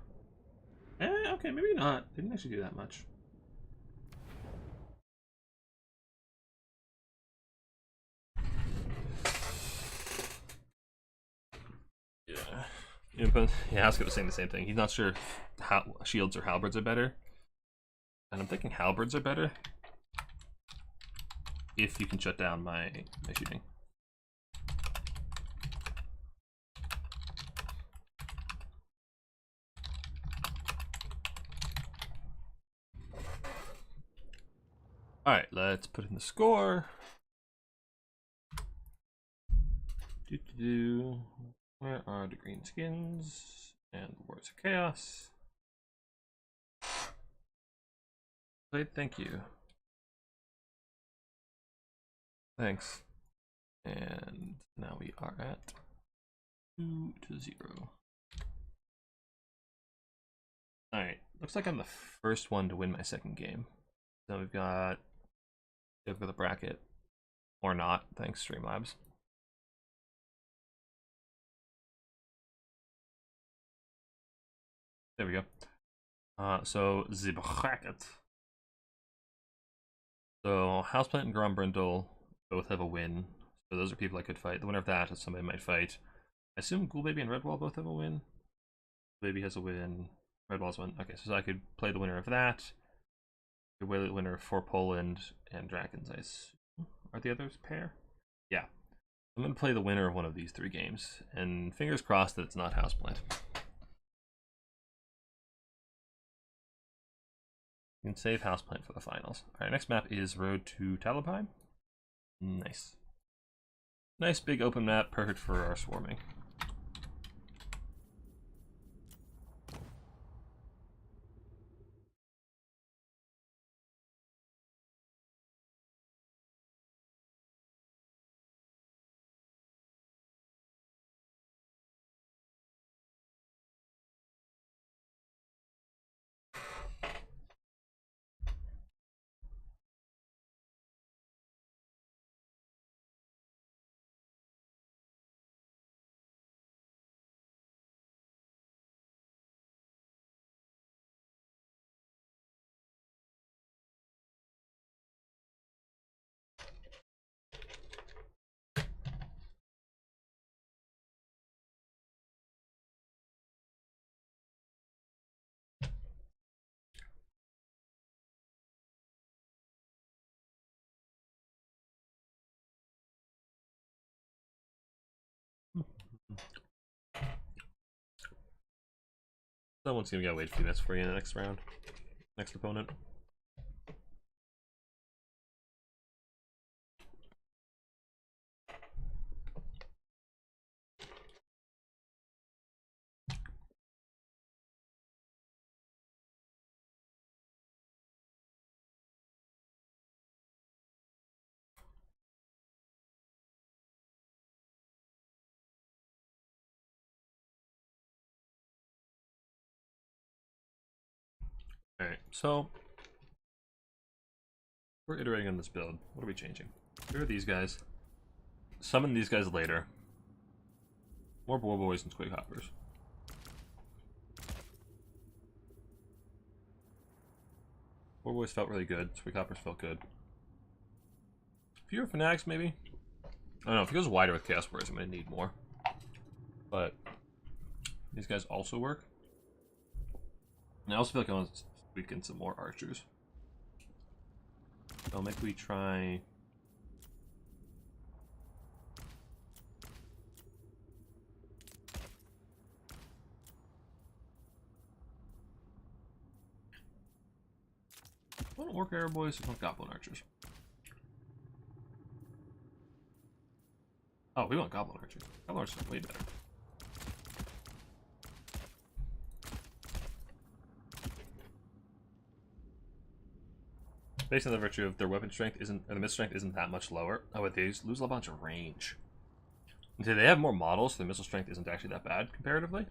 Okay, maybe not. They didn't actually do that much. Yeah. Yeah, Haskell was saying the same thing. He's not sure if shields or halberds are better. And I'm thinking halberds are better. If you can shut down my shooting. Alright, let's put in the score. Where are the greenskins and the Wars of Chaos? Played, thank you. Thanks. And now we are at 2-0. Alright, looks like I'm the first one to win my second game. So we've got go for the bracket. Or not, thanks Streamlabs. There we go. So the bracket. So Houseplant and Grombrindle both have a win. So those are people I could fight. The winner of that is somebody I might fight. I assume Ghoulbaby and Redwall both have a win. Baby has a win. Redwall's win. Okay, so I could play the winner of that. The winner for Poland and Dragons, I assume. Are the others pair? Yeah. I'm going to play the winner of one of these 3 games. And fingers crossed that it's not Houseplant. You can save Houseplant for the finals. Alright, next map is Road to Talabheim. Nice. Nice big open map, perfect for our swarming. Someone's gonna wait a few minutes for you in the next round. Next opponent. Alright, so we're iterating on this build. What are we changing? Here are these guys. Summon these guys later. More Boar Boys and Squig Hoppers. Boar Boys felt really good. Squig Hoppers felt good. Fewer Fanatics, maybe? I don't know. If it goes wider with Chaos Warriors, I'm going to need more. But these guys also work. And I also feel like I want to tweak in some more archers. So maybe we try... I want Orc Arrow Boys, I want Goblin Archers. Oh, we want Goblin Archers. Goblin Archers are way better. Based on the virtue of their weapon strength isn't, or the missile strength isn't that much lower. Oh, but they lose a bunch of range. And so they have more models, so the missile strength isn't actually that bad comparatively.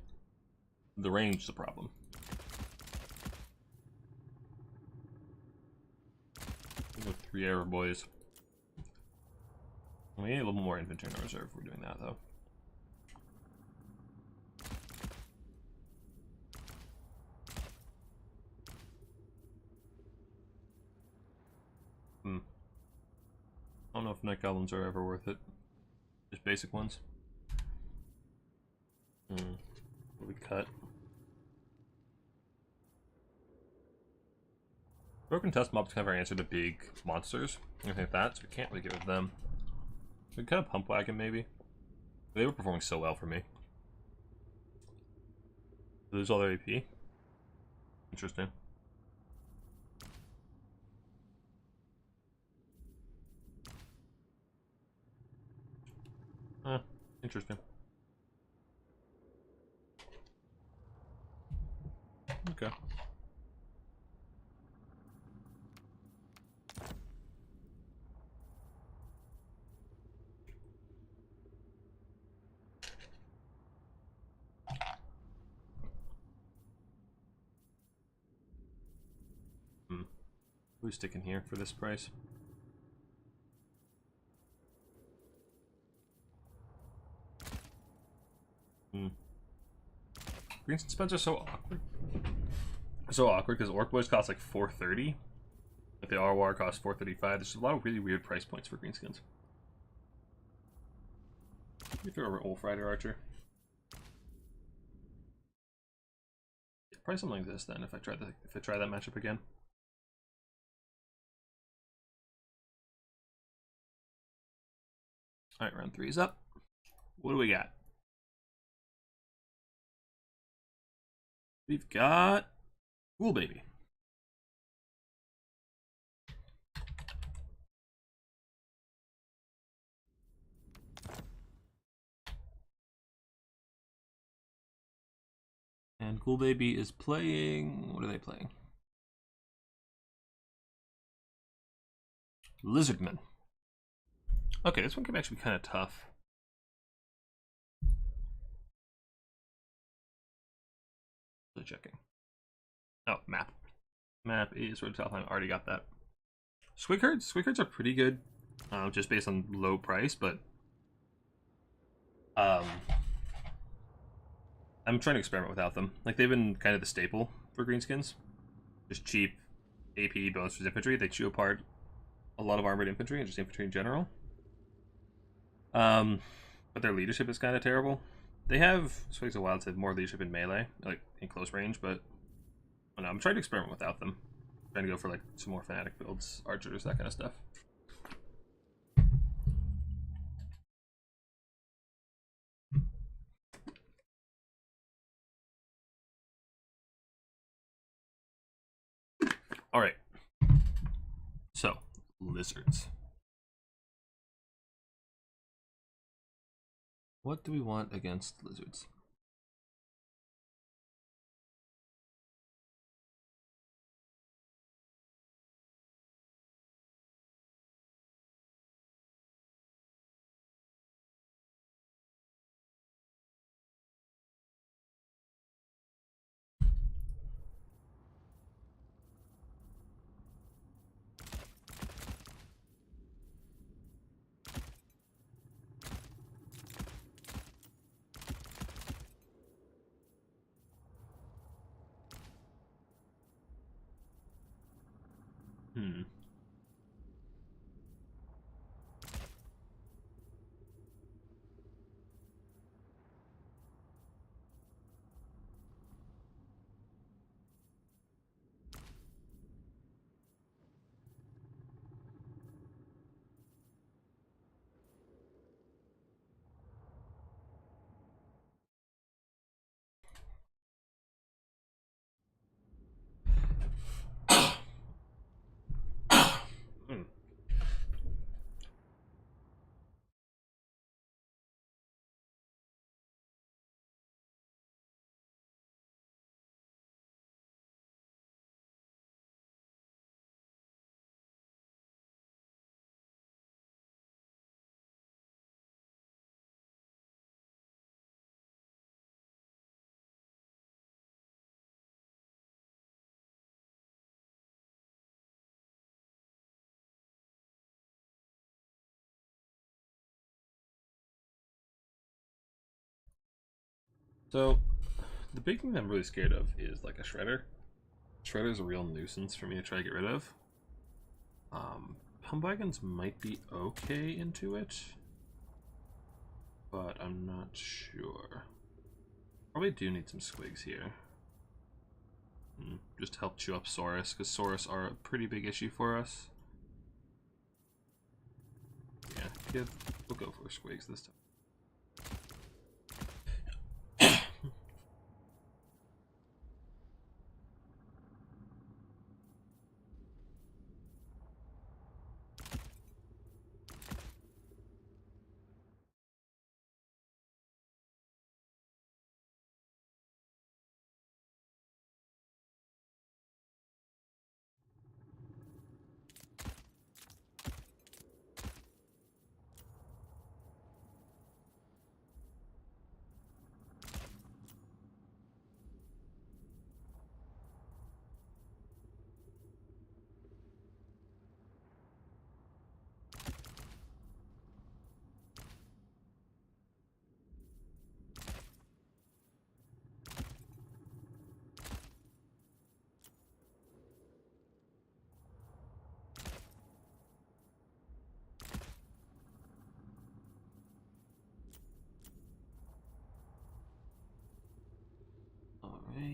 The range is the problem. We'll go 3 Arrow Boys. We need a little more infantry in reserve if we're doing that, though. I don't know if Night Goblins are ever worth it. Just basic ones. What do we cut? Broken Tusk Mobs kind of our answer to big monsters. Anything like that, so we can't really get rid of them. We could cut a Pump Wagon, maybe. They were performing so well for me. Lose all their AP. Interesting. Interesting. Okay. Who's sticking here for this price? Greenskin spells are so awkward. so awkward because Orc Boys cost like 430. Like the RWAR costs 435. There's a lot of really weird price points for greenskins. Let me throw over Wolf Rider Archer. Yeah, probably something like this then if I try that matchup again. Alright, round 3 is up. What do we got? We've got Cool Baby. And Cool Baby is playing... What are they playing? Lizardmen. Okay, this one could actually be kind of tough. Checking. Oh, map. Map is sort of tough. I already got that. Swigherds? Swigherds are pretty good, just based on low price, but I'm trying to experiment without them. Like, they've been kind of the staple for greenskins. Just cheap AP bonus for infantry. They chew apart a lot of armored infantry and just infantry in general. But their leadership is kind of terrible. They have Swigs of Wilds have more leadership in melee, like in close range, but I don't know, I'm trying to experiment without them. I'm trying to go for like some more fanatic builds, archers, that kind of stuff. All right. So, lizards. What do we want against lizards? Hmm. Hmm. So, the big thing that I'm really scared of is like a shredder. Shredder is a real nuisance for me to try to get rid of. Pump wagons might be okay into it, but I'm not sure. Probably do need some squigs here. Just to help chew up Saurus, because Saurus are a pretty big issue for us. Yeah, we'll go for squigs this time.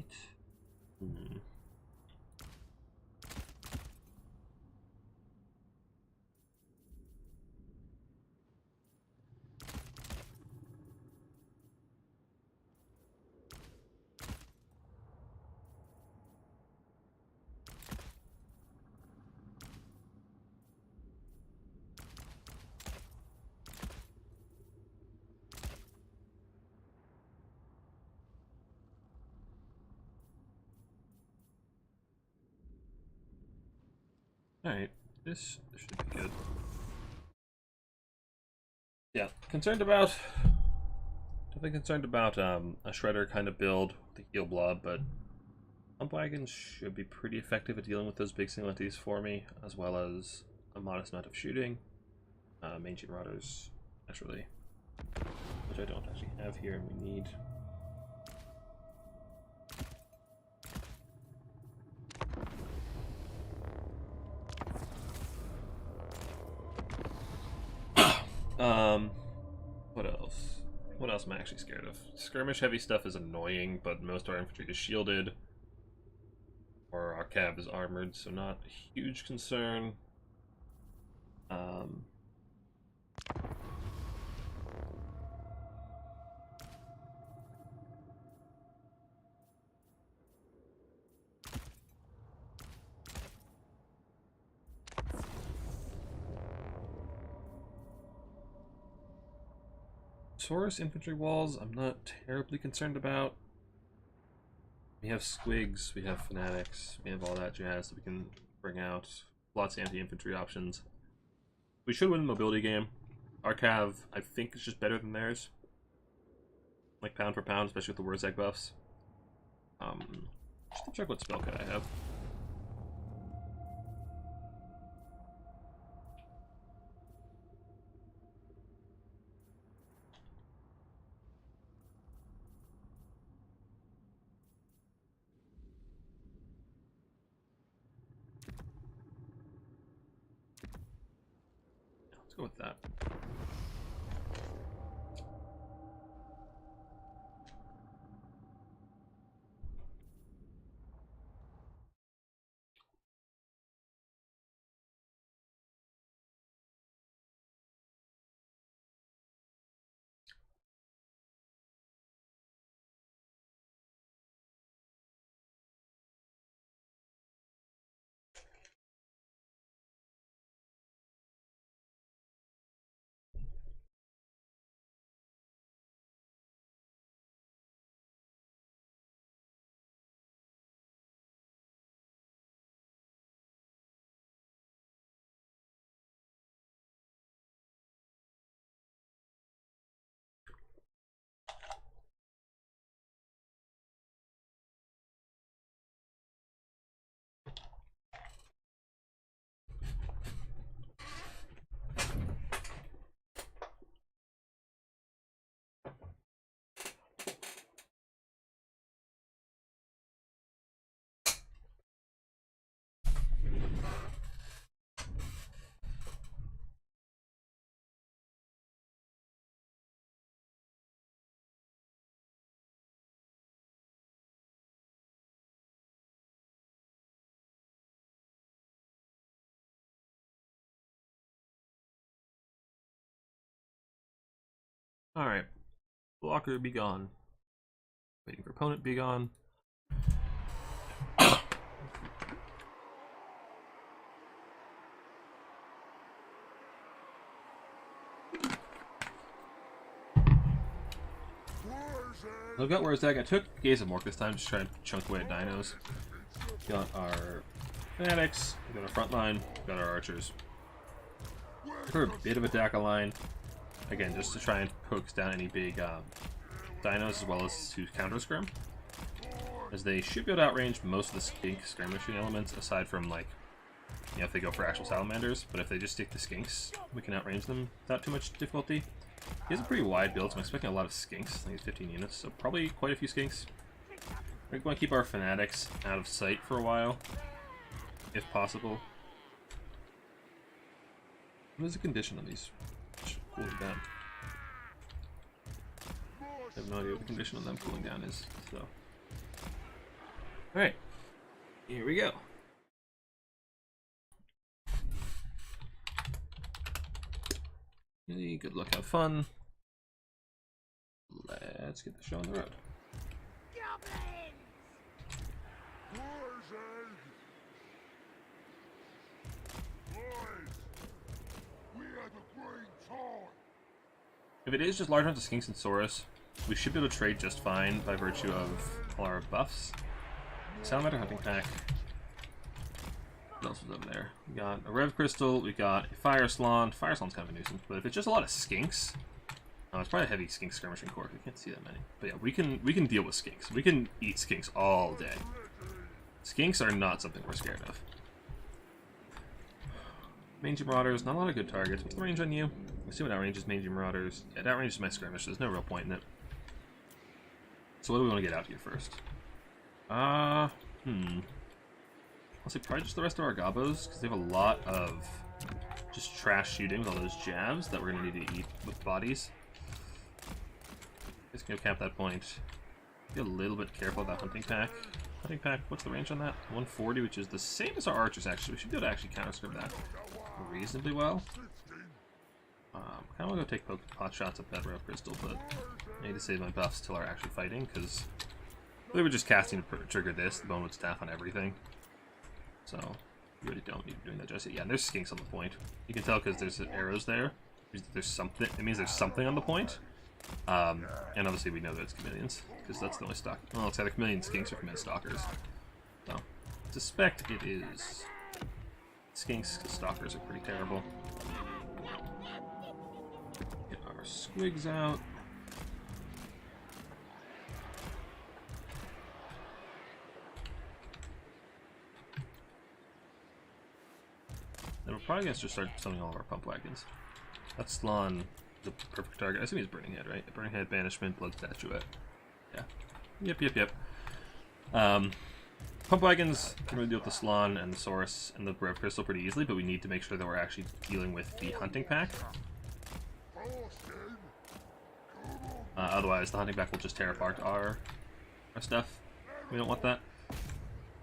Alright. Alright, this should be good. Yeah, definitely concerned about a shredder kind of build with the heal blob, but pump wagons should be pretty effective at dealing with those big singularities for me, as well as a modest amount of shooting. Mangy marauders, naturally, which I don't actually have here, and we need. What else? What else am I actually scared of? Skirmish heavy stuff is annoying, but most of our infantry is shielded. Or our cav is armored, so not a huge concern. Taurus infantry walls, I'm not terribly concerned about. We have squigs, we have fanatics, we have all that jazz that we can bring out. Lots of anti-infantry options. We should win the mobility game. Our cav, I think, is just better than theirs. Like pound for pound, especially with the Wurzag buffs. Just to check what spell cut I have. Let's go with that. Alright. Blocker be gone. Waiting for opponent be gone. I've got Wurzag. I took Gaze of Mork this time, just trying to chunk away at dinos. Got our fanatics, we got our front line, we got our archers. For a bit of a DACA line, again, just to try and focus down any big dinos as well as to counter scrim. As they should be able to outrange most of the skink skirmishing elements, aside from, like, you know, if they go for actual salamanders, but if they just stick to skinks, we can outrange them without too much difficulty. He has a pretty wide build, so I'm expecting a lot of skinks. I think it's 15 units, so probably quite a few skinks. We want to keep our fanatics out of sight for a while, if possible. What is the condition on these? Cooling down. I have no idea what the condition on them cooling down is, so. Alright. Here we go. Good luck, have fun. Let's get the show on the road. If it is just large amounts of skinks and saurus, we should be able to trade just fine by virtue of all our buffs. Salamander hunting pack. What else was over there? We got a Rev Crystal, we got a Fire Slan. Fire Slan's kind of a nuisance, but if it's just a lot of skinks, it's probably a heavy skink skirmishing cork. We can't see that many. But yeah, we can deal with skinks. We can eat skinks all day. Skinks are not something we're scared of. Mangy Marauders, not a lot of good targets. What's the range on you? Let's see what outranges Mangy Marauders. Yeah, it outranges my skirmish, so there's no real point in it. So what do we want to get out here first? I'll say probably just the rest of our gobos, because they have a lot of just trash shooting with all those jabs that we're going to need to eat with bodies. Just gonna cap that point. Be a little bit careful about hunting pack. Hunting pack, what's the range on that? 140, which is the same as our archers actually. We should be able to actually counter-script that reasonably well. Kind of want to go take pot shots at that Rev Crystal, but I need to save my buffs till we're actually fighting, because they were just casting to trigger this, the Bonewood Staff on everything. So, you really don't need to be doing that just yet. Yeah, and there's skinks on the point. You can tell because there's arrows there. There's something. It means there's something on the point. And obviously we know that it's chameleons, because that's the only stock. Well, it's either chameleon skinks or chameleon stalkers. So, suspect it is skinks, because stalkers are pretty terrible. Get our squigs out. Then we're probably going to just start summoning all of our pump wagons. That's Slan, the perfect target. I assume he's Burning Head, right? Burning Head, Banishment, Blood Statuette. Yeah. Yep. Pump wagons can really deal with the Slan and the Saurus and the Rev Crystal pretty easily, but we need to make sure that we're actually dealing with the hunting pack. Otherwise, the hunting pack will just tear apart our stuff. We don't want that.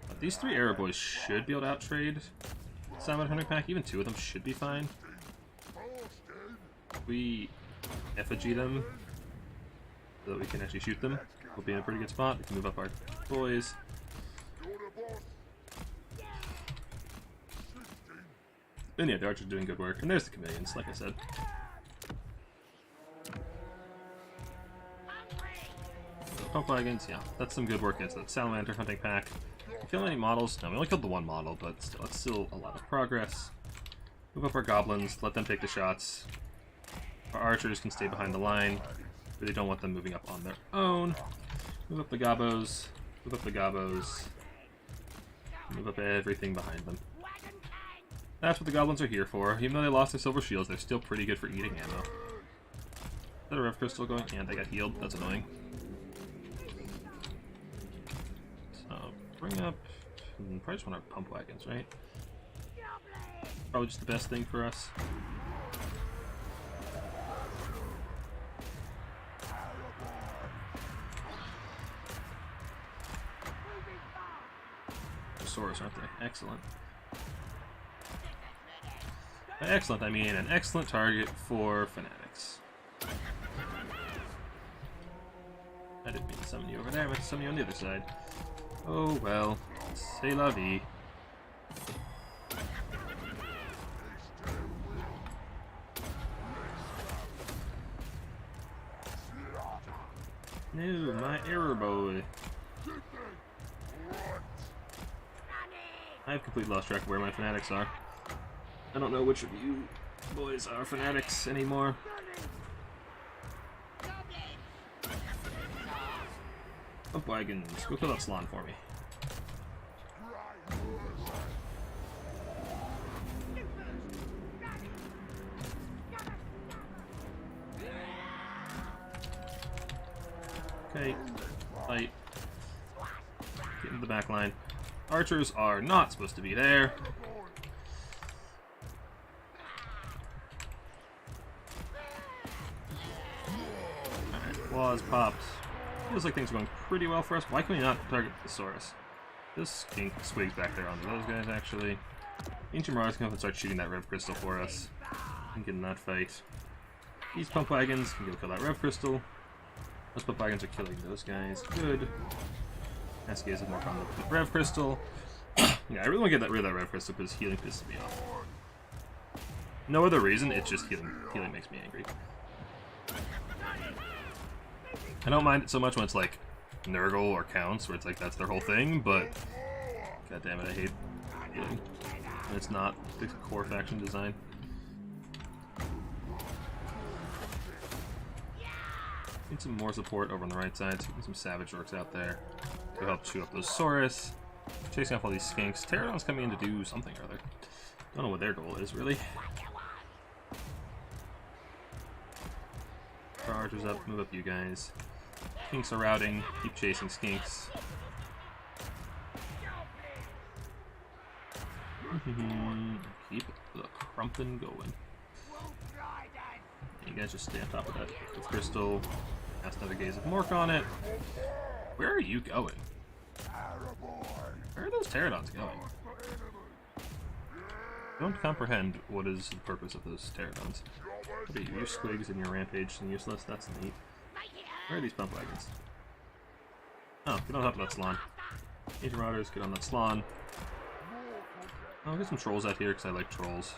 But these three arrow boys should be able to out-trade Salmon hunting pack. Even two of them should be fine. We effigy them so that we can actually shoot them. We'll be in a pretty good spot. We can move up our boys. And yeah, the archers are doing good work. And there's the chameleons, like I said. Pump wagons, yeah, that's some good work against that salamander hunting pack. Kill any models? No, we only killed the one model, but still, it's still a lot of progress. Move up our goblins, let them take the shots. Our archers can stay behind the line. Really don't want them moving up on their own. Move up the gobos. Move up the gobos. Move up everything behind them. That's what the goblins are here for. Even though they lost their silver shields, they're still pretty good for eating ammo. Is that a Rev Crystal going? Yeah, they got healed. That's annoying. So, bring up... probably just want our pump wagons, right? Probably just the best thing for us. Saurus, aren't they? Excellent. By excellent, I mean an excellent target for fanatics. I didn't mean to summon you over there, I meant to summon you on the other side. Oh well, c'est la vie. No, my error boy. I've completely lost track of where my fanatics are. I don't know which of you boys are fanatics anymore. Pump wagons, go kill that Slan for me. Okay, fight. Get into the back line. Archers are not supposed to be there. Alright, claws popped. Feels like things are going pretty well for us. Why can we not target the Saurus? this King Squigs back there onto those guys, actually. Ancient Marauders can come up and start shooting that Rev Crystal for us. And get in that fight. These Pump Wagons can go kill that Rev Crystal. Those Pump Wagons are killing those guys. Good. Cascades have more fun with the Rev Crystal. Yeah, I really want to get rid of that Rev Crystal because healing pisses me off. No other reason, it's just healing. Healing makes me angry. I don't mind it so much when it's like Nurgle or Counts, where it's like that's their whole thing, but god damn it, I hate healing. And it's not the core faction design. Need some more support over on the right side, so we get some Savage Orcs out there to help chew up those Saurus. Chasing off all these skinks. Pterodon's coming in to do something or other. Don't know what their goal is, really. Chargers up, move up you guys. Skinks are routing, keep chasing skinks. Keep the crumpin' going. You guys just stay on top of that with crystal. Cast another Gaze of Mork on it. Where are you going? Where are those pterodons going? I don't comprehend what is the purpose of those pterodons. What are you? Your squigs and your rampage and useless? That's neat. Where are these pump wagons? Oh, get on top of that Slon. Ancient Marauders, get on that Slon. I'll get some trolls out here because I like trolls.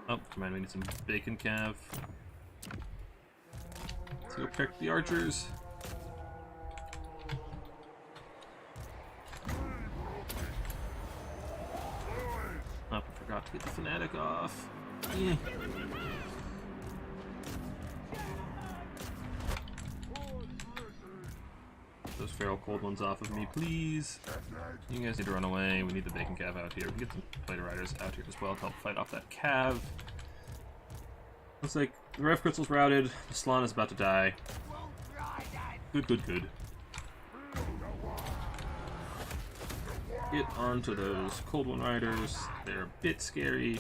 Oh, come on, we need some bacon cav. Let's go pick the archers. Oh, I forgot to get the fanatic off. Eh. Those feral cold ones off of me, please. You guys need to run away. We need the bacon cav out here. We can get some fighter riders out here as well to help fight off that cav. Looks like the Rev Crystal's routed. The Slon is about to die. Good, good, good. Get onto those Cold One Riders. They're a bit scary.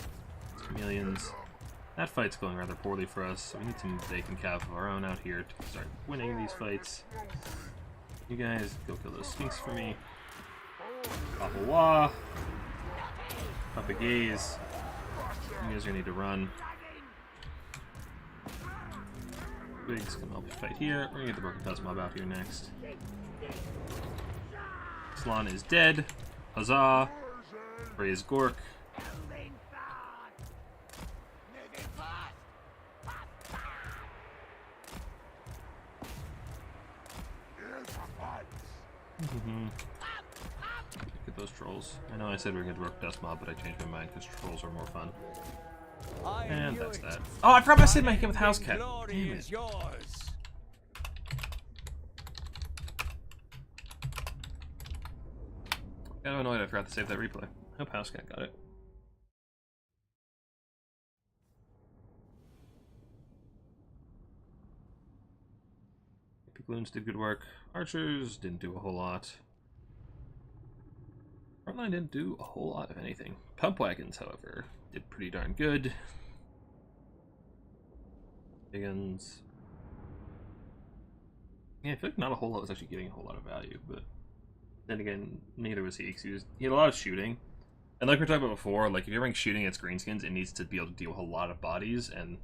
Chameleons. That fight's going rather poorly for us, so we need some bacon cav of our own out here to start winning these fights. You guys go kill those skinks for me. Pop a wah. Pop a gaze. You guys are gonna need to run. Bigs come help fight here. We're gonna get the Broken Tusk Mob out here next. Slon is dead. Huzzah. Praise Gork. Get those trolls. I know I said we were going to work Dust Mob, but I changed my mind because trolls are more fun. And that's that. Oh, I forgot I said my hit with House Cat. Damn it. Got annoyed I forgot to save that replay. Hope House Cat got it. Balloons did good work. Archers didn't do a whole lot. Frontline didn't do a whole lot of anything. Pump wagons, however, did pretty darn good. Higgins. Yeah, I feel like not a whole lot was actually getting a whole lot of value, but then again, neither was he, because he had a lot of shooting. And like we were talking about before, like if you're running shooting against Greenskins, it needs to be able to deal with a lot of bodies, and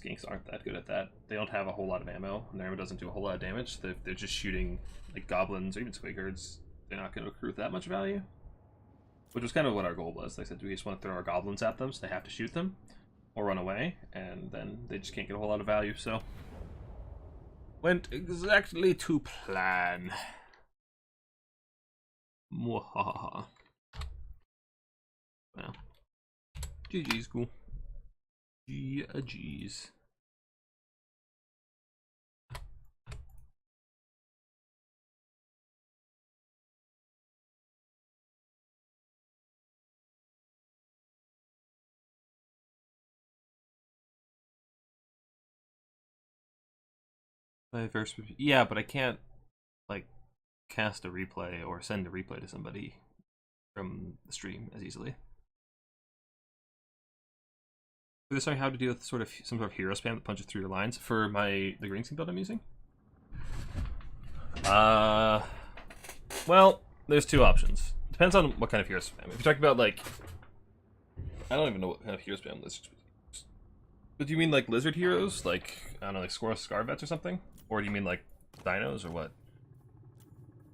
skinks aren't that good at that. They don't have a whole lot of ammo, and their ammo doesn't do a whole lot of damage. They're just shooting like goblins or even squiggards. They're not going to accrue that much value. Which was kind of what our goal was. Like I said, we just want to throw our goblins at them, so they have to shoot them or run away, and then they just can't get a whole lot of value. So went exactly to plan. Mwahaha. Well, GG's cool. GG's. Yeah, but I can't like cast a replay or send a replay to somebody from the stream as easily. This is how to deal with some sort of hero spam that punches through your lines for the Greenskin build I'm using. Well, there's two options. Depends on what kind of hero spam. If you're talking about like, I don't even know what kind of hero spam lizards. But do you mean like lizard heroes, like I don't know, like Scarvets or something, or do you mean like dinos or what?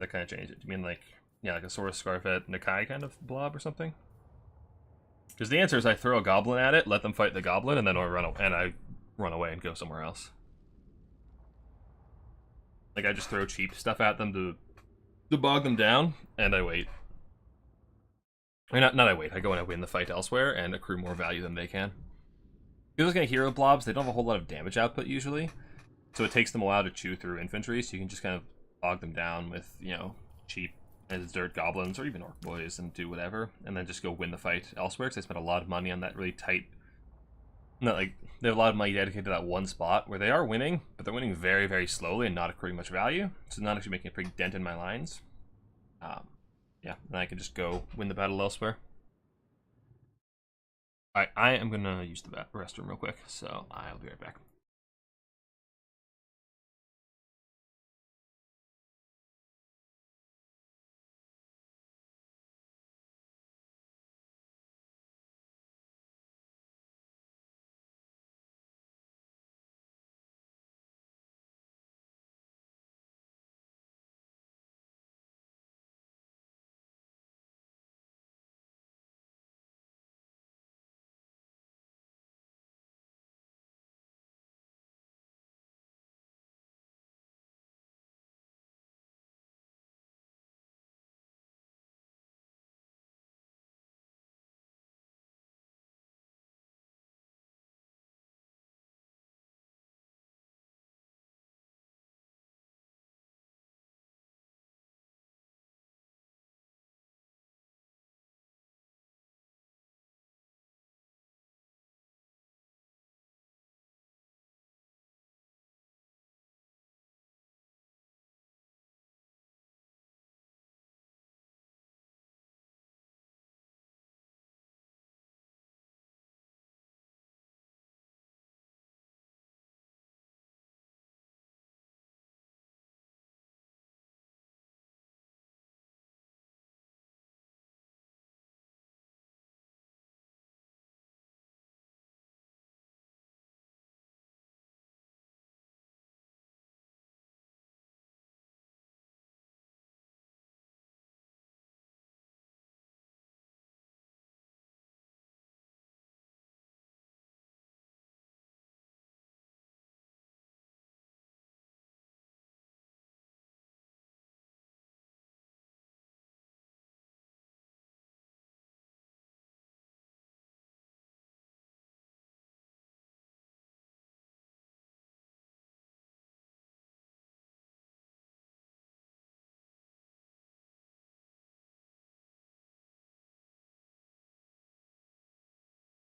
That kind of change it. Do you mean like like a Saurus Scarvet Nakai kind of blob or something? Because the answer is I throw a goblin at it, let them fight the goblin, and then I run away and go somewhere else. Like I just throw cheap stuff at them to bog them down, and I wait. Or not I wait. I go and I win the fight elsewhere and accrue more value than they can. Those kind of hero blobs, they don't have a whole lot of damage output usually, so it takes them a while to chew through infantry. So you can just kind of bog them down with cheap as dirt goblins or even orc boys and do whatever, and then just go win the fight elsewhere because they spent a lot of money on that really tight. Not like they have a lot of money dedicated to that one spot where they are winning, but they're winning very, very slowly and not accruing much value. So not actually making a big dent in my lines. Yeah, and I can just go win the battle elsewhere. Alright, I am gonna use the restroom real quick, so I'll be right back.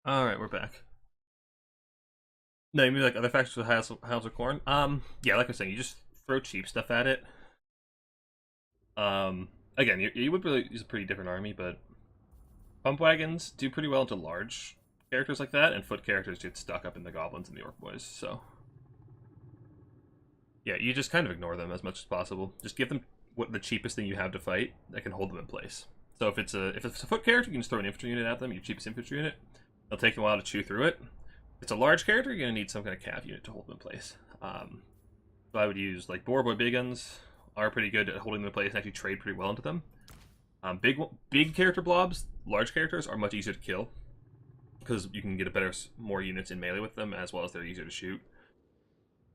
Alright, we're back. No, you mean like other factions with House of Corn? Yeah, like I was saying, you just throw cheap stuff at it. Again, you would really use a pretty different army, but pump wagons do pretty well into large characters like that, and foot characters get stuck up in the goblins and the orc boys, so yeah, you just kind of ignore them as much as possible. Just give them the cheapest thing you have to fight that can hold them in place. So if it's a foot character, you can just throw an infantry unit at them, your cheapest infantry unit. It'll take you a while to chew through it. If it's a large character, you're going to need some kind of cav unit to hold them in place. So I would use, like, Boar Boy Big Guns are pretty good at holding them in place and actually trade pretty well into them. Big character blobs, large characters, are much easier to kill because you can get more units in melee with them, as well as they're easier to shoot.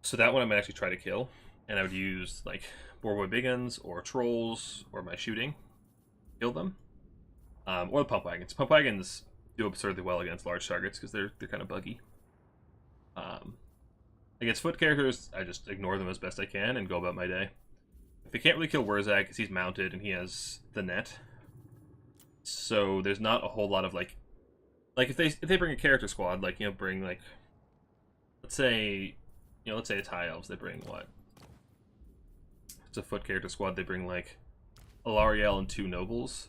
So that one I might actually try to kill, and I would use, like, Boar Boy Big Guns or Trolls or my shooting. Kill them. Or the Pump Wagons. Pump Wagons do absurdly well against large targets because they're kind of buggy. Against foot characters, I just ignore them as best I can and go about my day. If they can't really kill Wurzag because he's mounted and he has the net, so there's not a whole lot of like if they bring a character squad, like bring like let's say it's High Elves, they bring what? It's a foot character squad. They bring like Alariel and 2 nobles.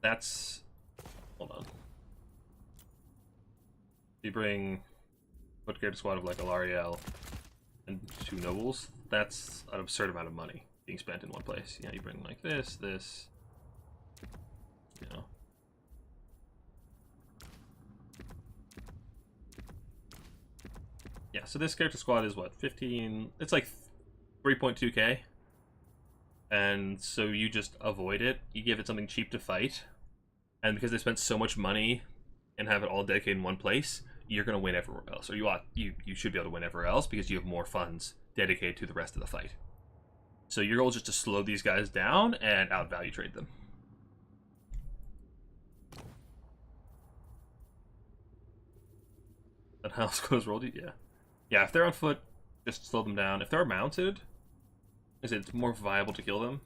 That's hold on. You bring put character squad of like Alariel and 2 nobles. That's an absurd amount of money being spent in one place. You know, you bring like this, you know. Yeah, so this character squad is what, 15? It's like 3.2k. And so you just avoid it. You give it something cheap to fight. And because they spent so much money and have it all dedicated in one place, you're going to win everywhere else. Or you should be able to win everywhere else because you have more funds dedicated to the rest of the fight. So your goal is just to slow these guys down and outvalue trade them. That house goes rolled. Yeah. Yeah, if they're on foot, just slow them down. If they're mounted, it's more viable to kill them.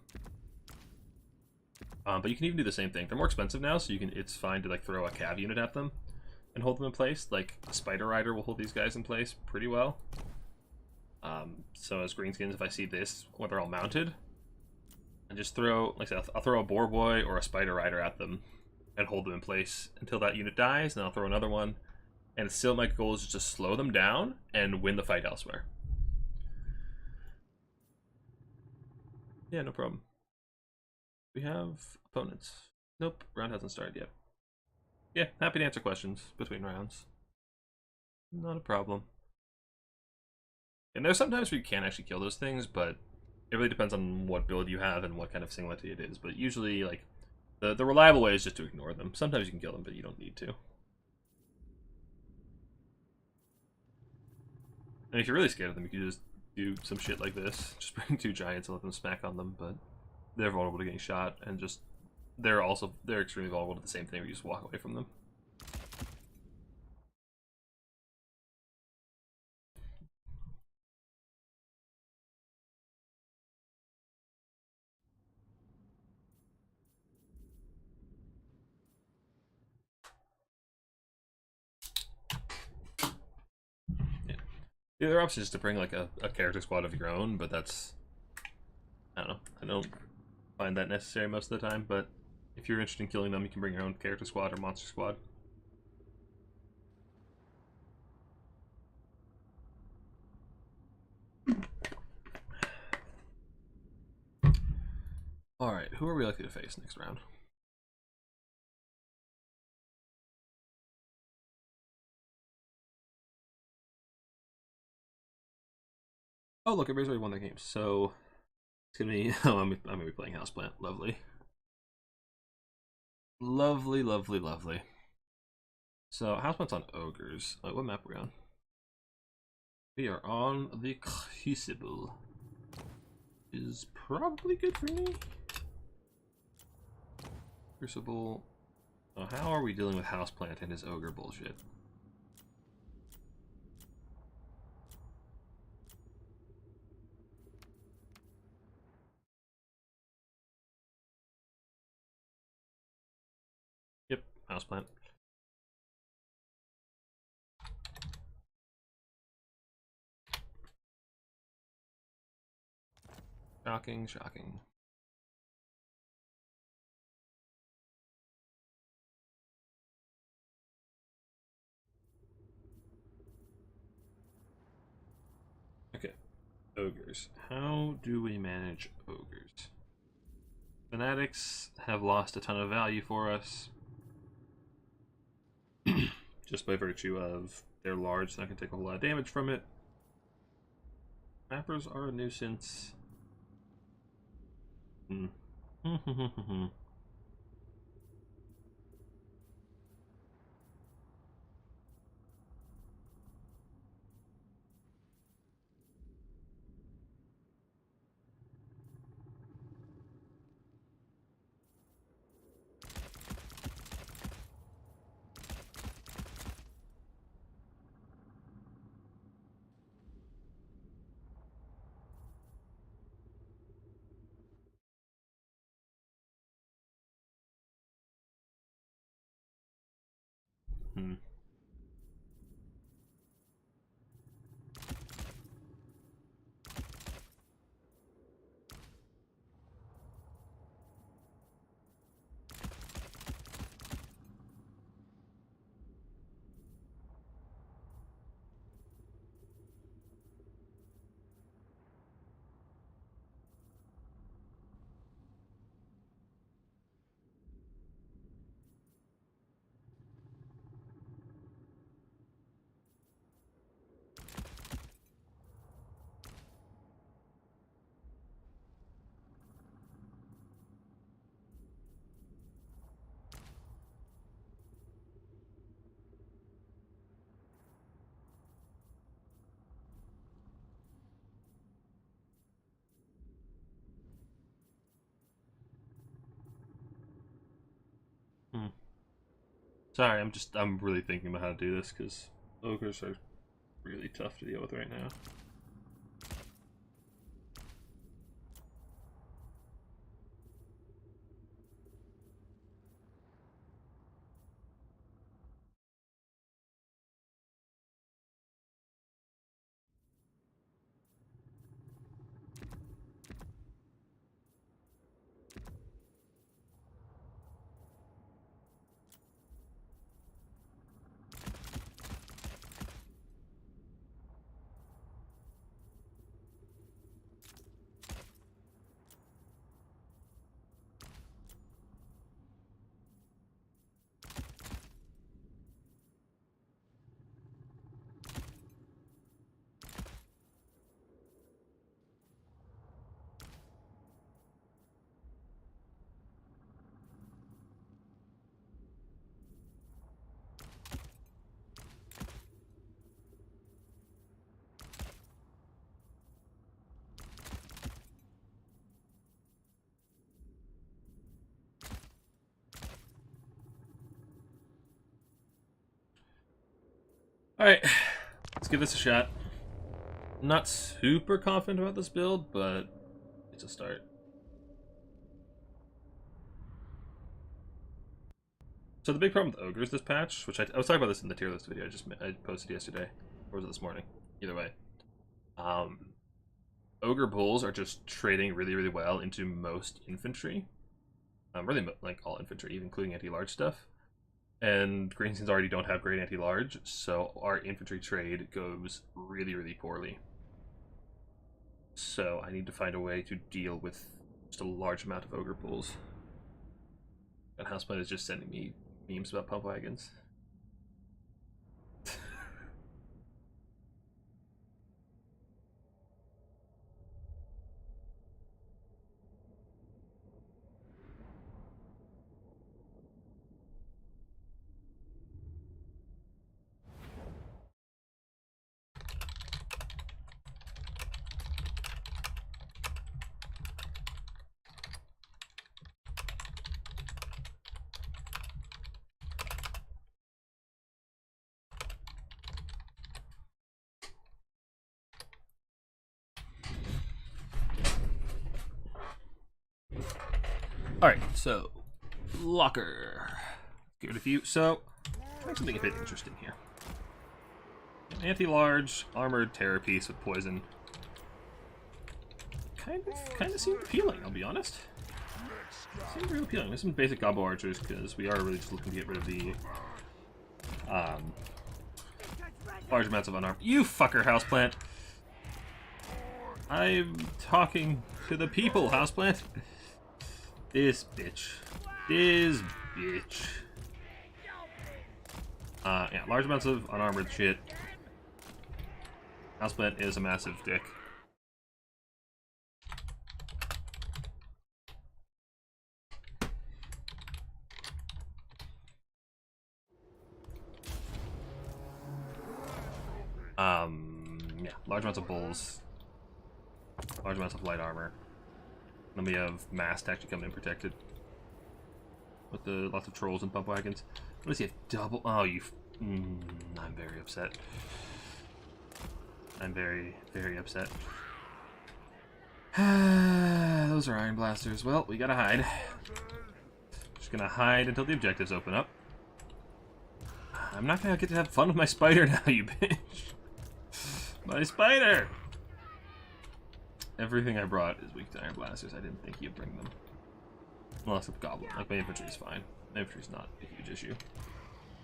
But you can even do the same thing. They're more expensive now, so it's fine to like throw a cav unit at them and hold them in place. Like a spider rider will hold these guys in place pretty well. So as greenskins, if I see this when they're all mounted, and just throw, like I said, I'll throw a boar boy or a spider rider at them and hold them in place until that unit dies. Then I'll throw another one, and still my goal is just to slow them down and win the fight elsewhere. Yeah, no problem. We have opponents. Nope, round hasn't started yet. Yeah, happy to answer questions between rounds. Not a problem. And there's sometimes where you can't actually kill those things, but it really depends on what build you have and what kind of singleton it is. But usually, like, the reliable way is just to ignore them. Sometimes you can kill them, but you don't need to. And if you're really scared of them, you can just do some shit like this. Just bring 2 giants and let them smack on them, but they're vulnerable to getting shot, and just they're extremely vulnerable to the same thing where you just walk away from them. Yeah. The other option is to bring like a character squad of your own, but that's, I don't know. I don't find that necessary most of the time, but if you're interested in killing them, you can bring your own character squad or monster squad. Alright, who are we likely to face next round? Oh look, everybody's already won their games, so it's gonna be I'm gonna be playing Houseplant. Lovely. Lovely, lovely, lovely. So Houseplant's on ogres. Wait, what map are we on? We are on the Crucible. Is probably good for me. Crucible. Oh, how are we dealing with Houseplant and his ogre bullshit? Yep, Houseplant. Shocking, shocking. Okay, ogres. How do we manage ogres? Fanatics have lost a ton of value for us. Just by virtue of they're large, so I can take a whole lot of damage from it. Mappers are a nuisance. Hmm. Sorry, I'm really thinking about how to do this, because ogres are really tough to deal with right now. Alright, let's give this a shot. I'm not super confident about this build, but it's a start. So the big problem with ogres this patch, which I was talking about this in the tier list video I posted yesterday, or was it this morning? Either way. Ogre bulls are just trading really, really well into most infantry. Really, like all infantry, even including anti-large stuff. And greenskins already don't have great anti-large, so our infantry trade goes really, really poorly. So I need to find a way to deal with just a large amount of ogre bulls. And Houseplant is just sending me memes about pump wagons. Alright, so locker. Give it a few. So make something a bit interesting here. Anti-large, armored terror piece with poison. Kind of seemed appealing, I'll be honest. Seemed real appealing. There's some basic gobble archers, because we are really just looking to get rid of the large amounts of unarmed. You fucker, Houseplant! I'm talking to the people, Houseplant! This bitch. This bitch. Yeah, large amounts of unarmored shit. Houseplant is a massive dick. Yeah, large amounts of bulls. Large amounts of light armor. Then we have mass actually coming in protected. With the lots of trolls and pump wagons. What does he have? Double? Oh, you. I'm very upset. I'm very, very upset. Those are iron blasters. Well, we gotta hide. Just gonna hide until the objectives open up. I'm not gonna get to have fun with my spider now, you bitch. My spider! Everything I brought is weak to iron blasters. I didn't think you'd bring them. Unless it's goblin. Like, my infantry is fine. My infantry's not a huge issue.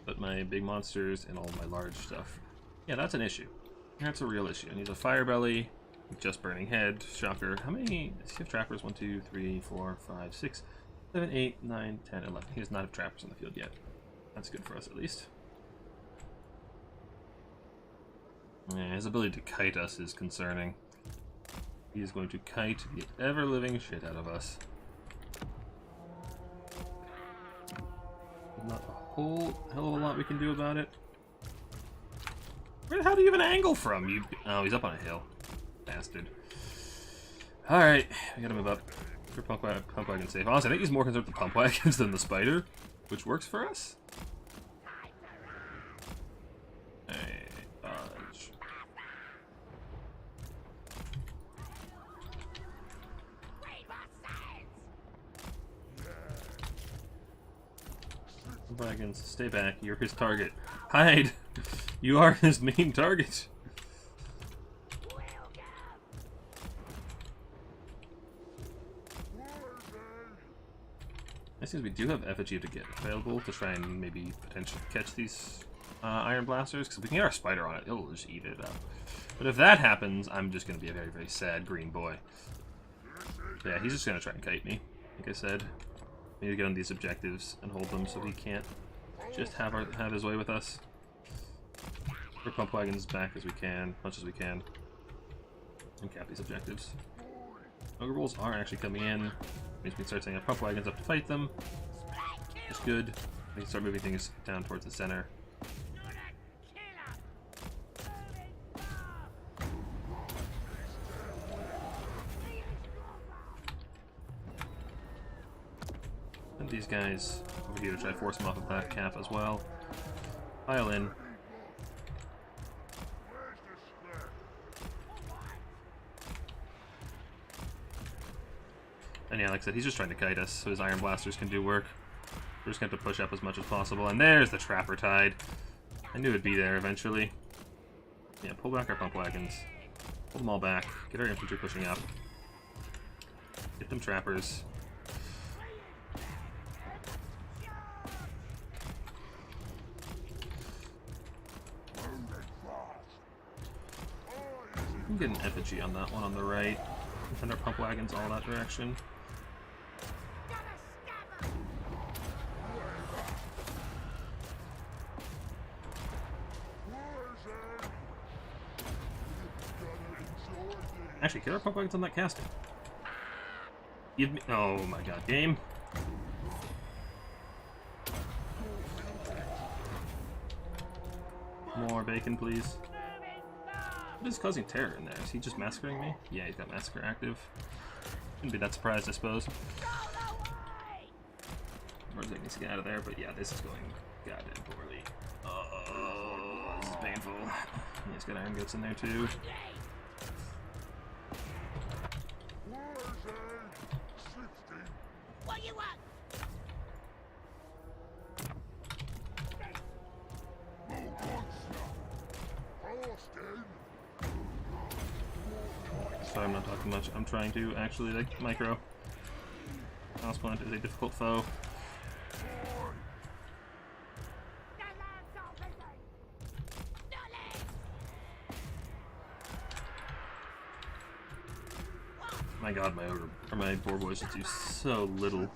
But my big monsters and all my large stuff. Yeah, that's an issue. That's a real issue. And he's a fire belly, just burning head, shocker. How many does he have trappers? 1, 2, 3, 4, 5, 6, 7, 8, 9, 10, 11. He does not have trappers on the field yet. That's good for us at least. Yeah, his ability to kite us is concerning. He is going to kite the ever-living shit out of us. Not a whole hell of a lot we can do about it. Where the hell do you even angle from? You? Oh, he's up on a hill. Bastard. Alright, we gotta move up. For pump wagon safe. Honestly, I think he's more concerned with the pump wagons than the spider, which works for us. Pump wagons, stay back. You're his target. Hide! You are his main target. It seems we do have effigy to get available to try and maybe potentially catch these iron blasters, because if we can get our spider on it, it'll just eat it up. But if that happens, I'm just going to be a very, very sad green boy. But yeah, he's just going to try and kite me, like I said. We need to get on these objectives and hold them so he can't just have his way with us. We're pump wagons as back as we can, much as we can, and cap these objectives. Ogre wolves are actually coming in. Means we can start setting up pump wagons up to fight them. It's good. We can start moving things down towards the center. And these guys over here to try to force them off of that cap as well. Pile in. And yeah, like I said, he's just trying to kite us so his iron blasters can do work. We're just going to have to push up as much as possible. And there's the trapper tide. I knew it'd be there eventually. Yeah, pull back our pump wagons. Pull them all back. Get our infantry pushing up. Get them trappers. We can get an effigy on that one on the right. Send our pump wagons all that direction. Actually, get our pump wagons on that casting. Give me. Oh my god, game. More bacon, please. What is causing terror in there? Is he just massacring me? Yeah, he's got massacre active. Shouldn't be that surprised, I suppose. Where's it needs to get out of there? But yeah, this is going goddamn poorly. Oh, this is painful. He's got iron goats in there too. What you want? Sorry, I'm not talking much. I'm trying to actually, like, micro. Houseplant is a difficult foe. My god, my boar boys just do so little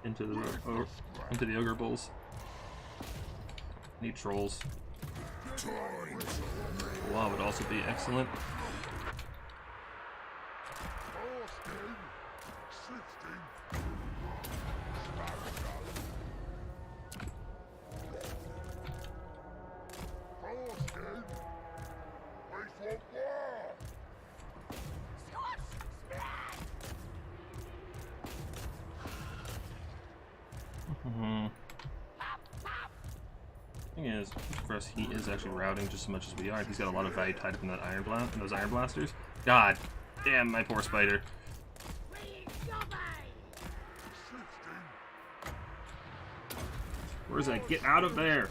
into the ogre bulls. Need trolls. Wow, would also be excellent. Thing is, for us, he is actually routing just as much as we are. He's got a lot of value tied up in that iron blast, in those iron blasters. God damn, my poor spider. Where's that? Get out of there!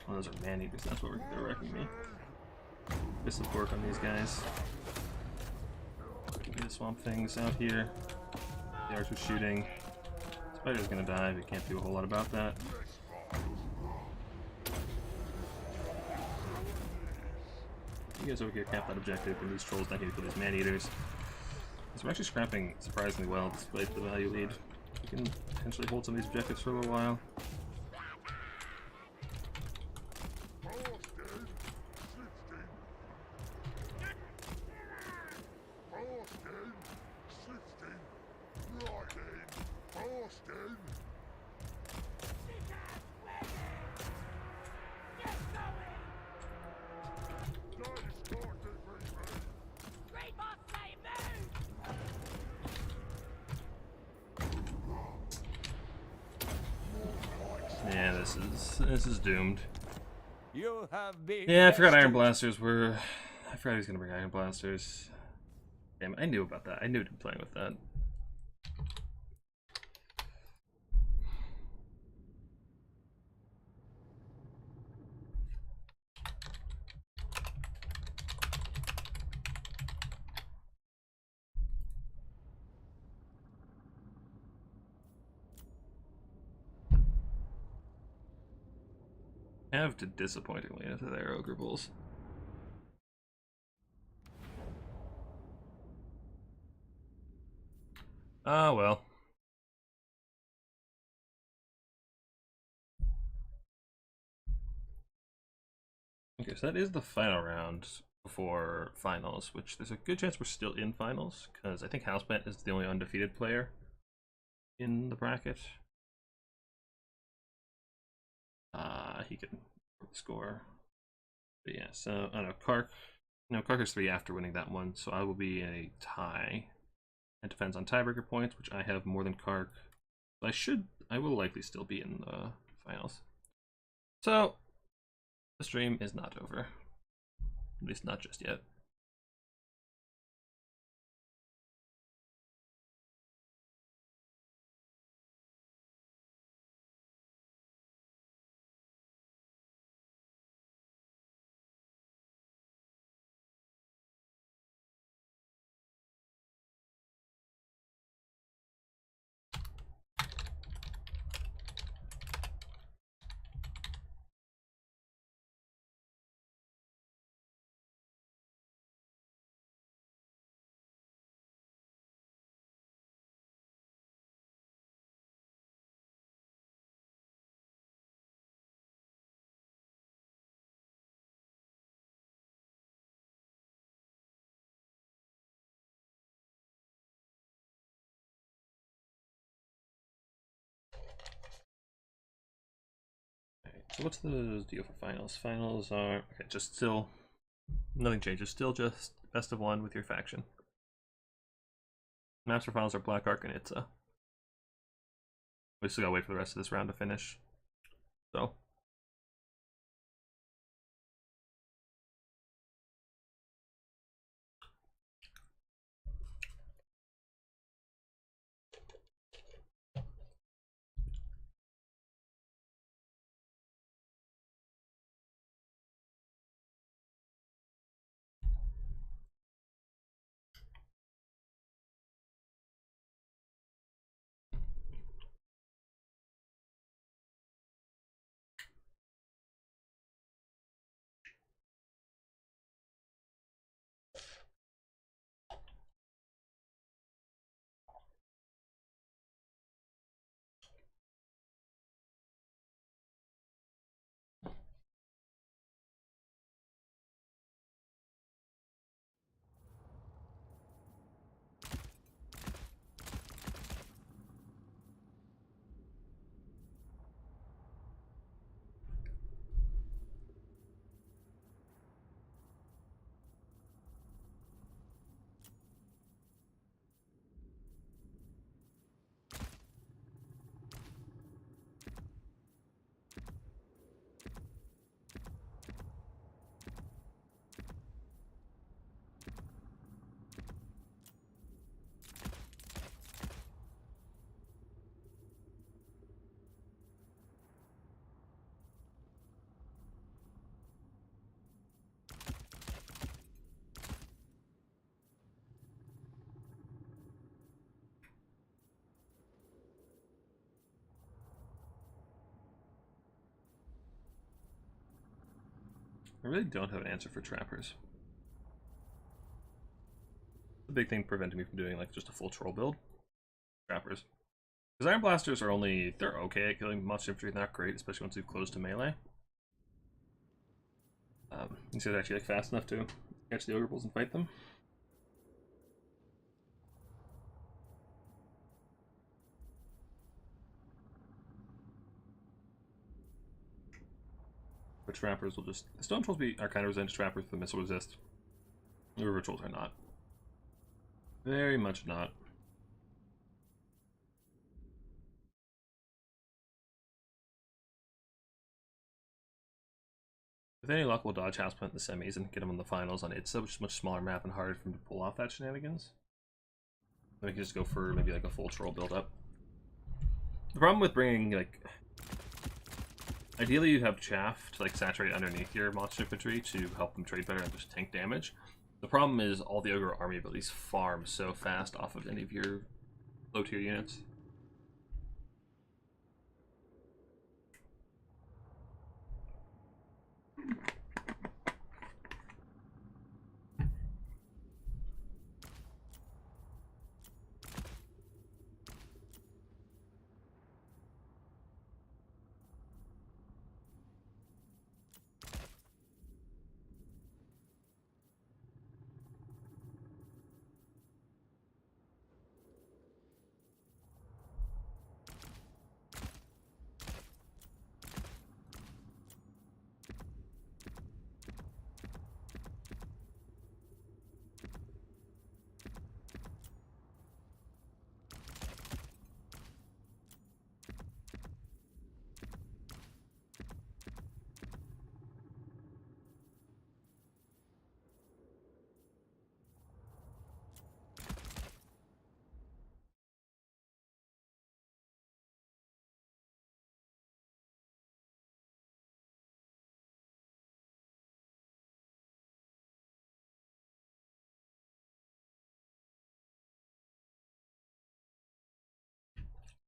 Oh, those are man-eaters, that's what they're wrecking me. Get some pork on these guys. Give me the swamp things out here. The archer's shooting. Spider's gonna die, we can't do a whole lot about that. You guys over here cap that objective, and these trolls down here for these man-eaters. So we're actually scrapping surprisingly well despite the value lead. We can potentially hold some of these objectives for a little while. Yeah, this is doomed. You have been. Yeah, I forgot Iron Blasters were. I forgot he was gonna bring Iron Blasters. Damn, I knew about that. I knew he'd be playing with that. Have to disappointingly into their Ogre Bulls. Ah, well. Okay, so that is the final round before finals, which there's a good chance we're still in finals, because I think Houseplant is the only undefeated player in the bracket. He can score. But yeah, so I don't know, Kark. No, Kark is 3 after winning that one, so I will be in a tie. It depends on tiebreaker points, which I have more than Kark. So I will likely still be in the finals. So the stream is not over. At least not just yet. So what's the deal for finals? Finals are okay, just still nothing changes. Still just best of 1 with your faction. Maps for finals are Black Ark and Itza. We still gotta wait for the rest of this round to finish. So I really don't have an answer for trappers. The big thing preventing me from doing like just a full troll build. Trappers. Because Iron Blasters are they're okay at killing much infantry, not great, especially once you've closed to melee. You said actually like fast enough to catch the Ogre Bulls and fight them. trappers will just... The stone trolls are kind of resistant to trappers, the missile resist. The river trolls are not. Very much not. With any luck, we'll dodge Houseplant in the semis and get him on the finals on Itza, which is a much smaller map and harder for him to pull off that shenanigans. Then we can just go for maybe like a full troll build-up. The problem with bringing, like... Ideally, you'd have chaff to like saturate underneath your monster infantry to help them trade better and just tank damage. The problem is all the Ogre army abilities farm so fast off of any of your low-tier units.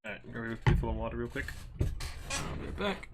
Alright, I'm gonna go refill water real quick. I'll be right back.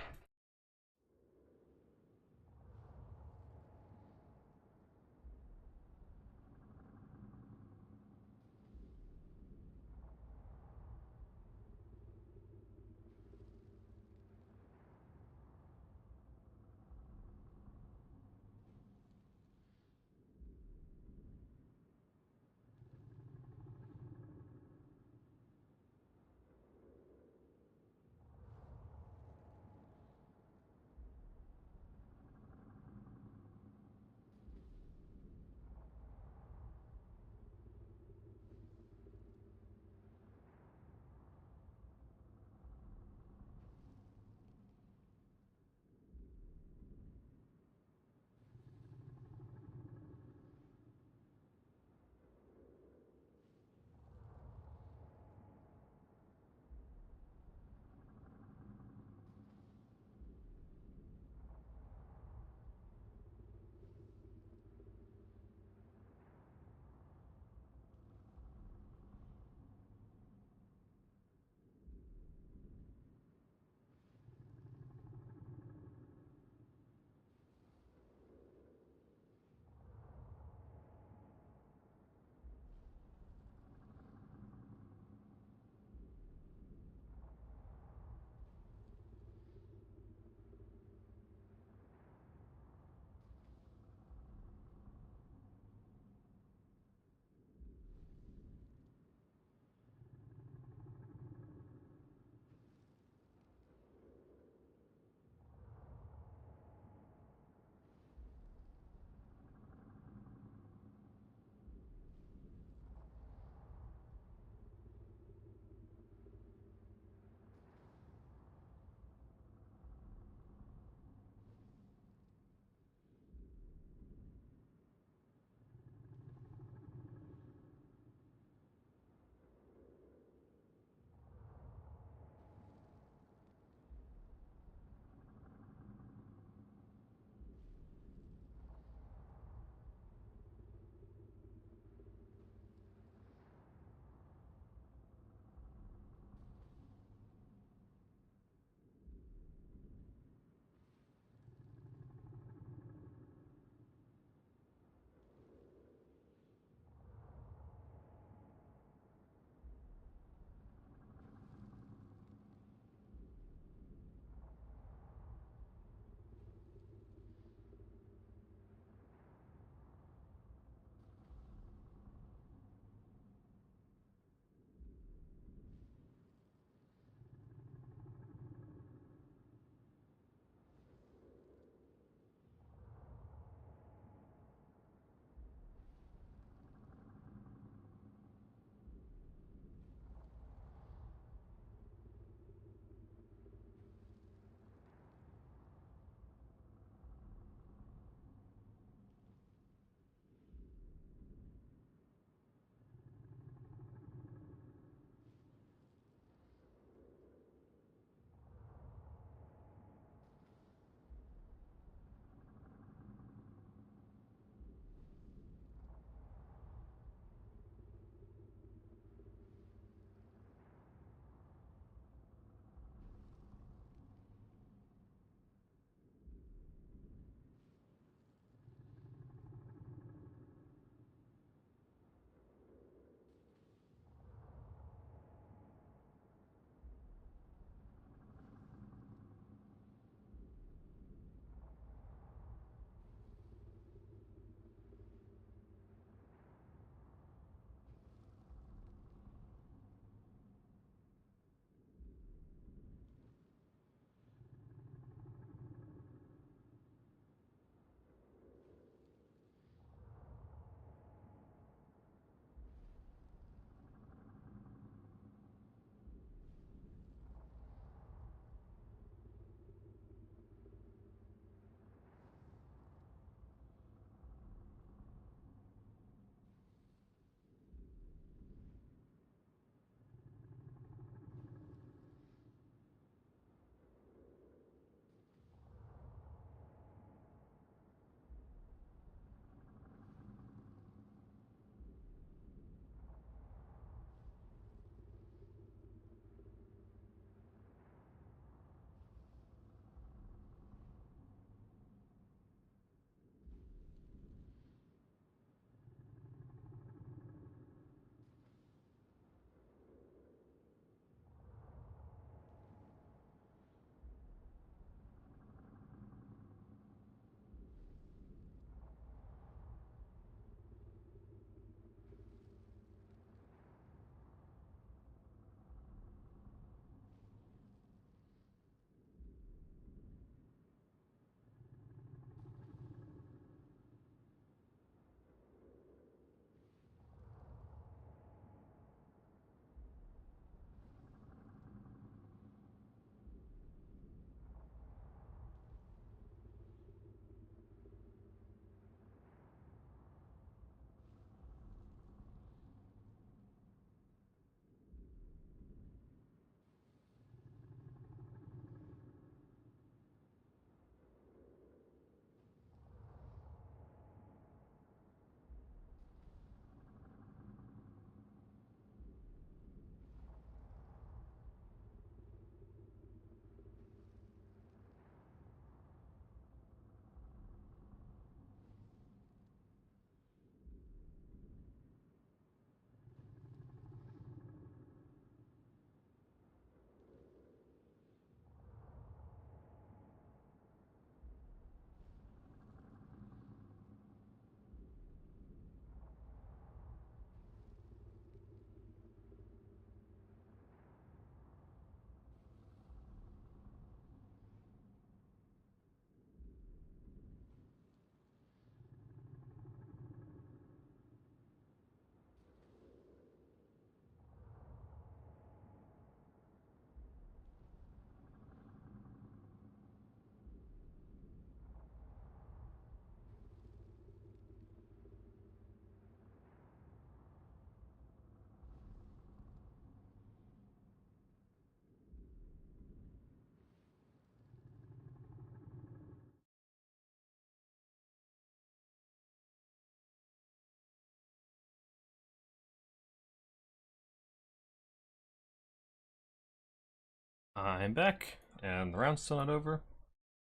I'm back, and the round's still not over,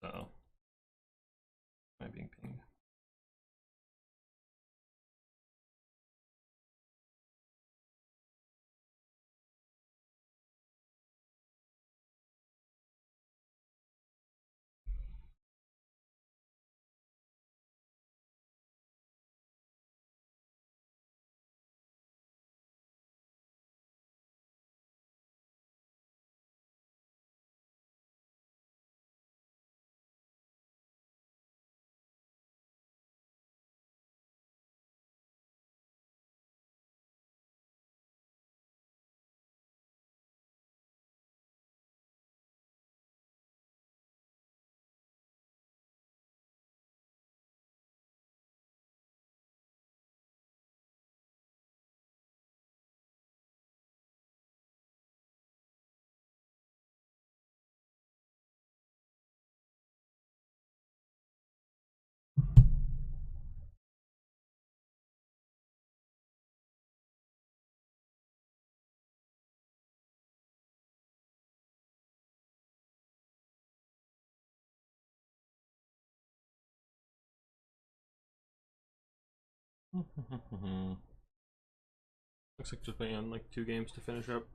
so am I being pinged? Looks like just waiting on like 2 games to finish up.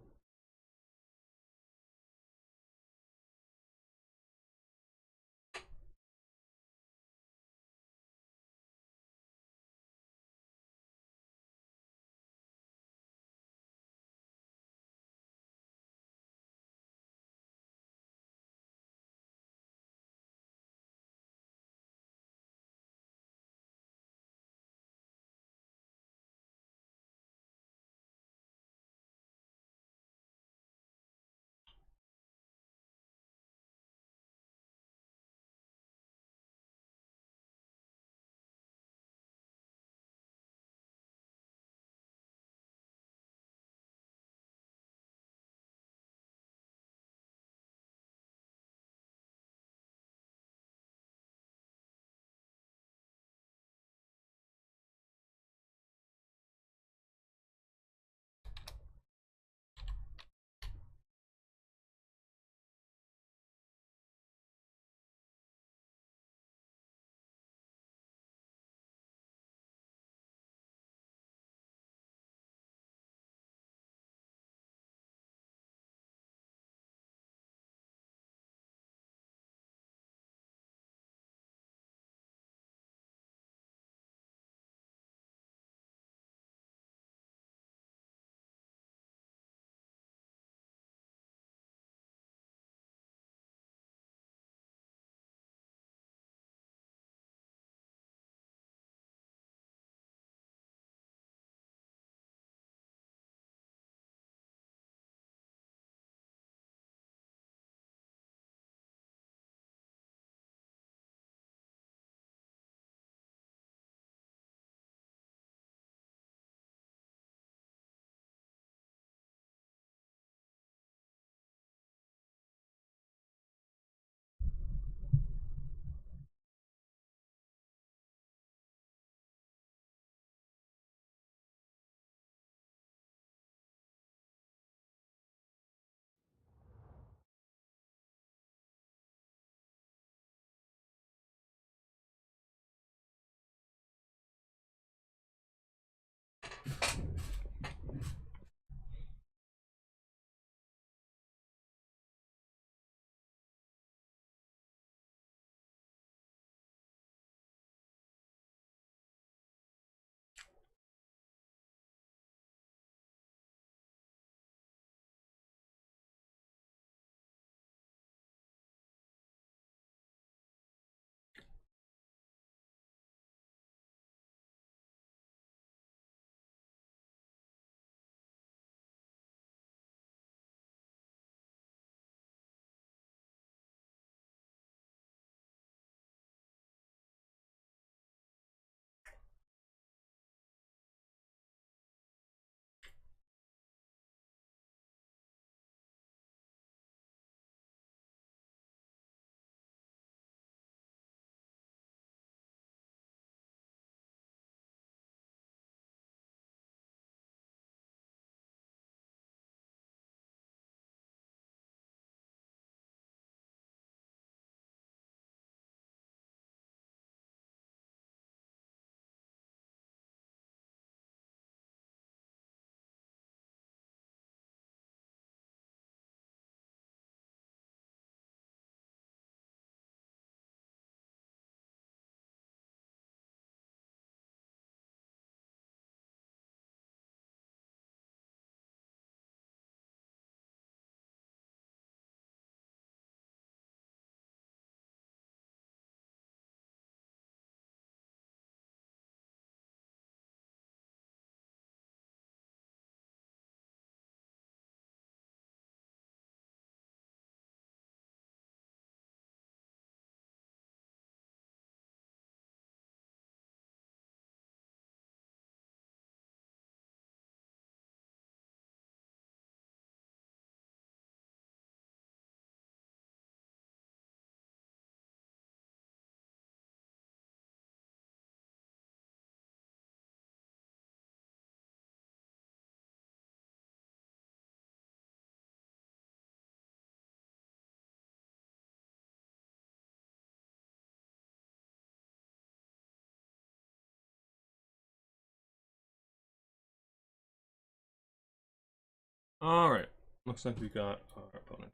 Alright. Looks like we got our opponent.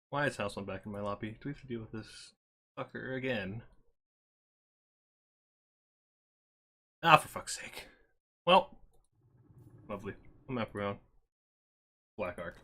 Why is house one back in my lobby? Do we have to deal with this fucker again? Ah, for fuck's sake. Well, lovely. I'm up around. Black Ark.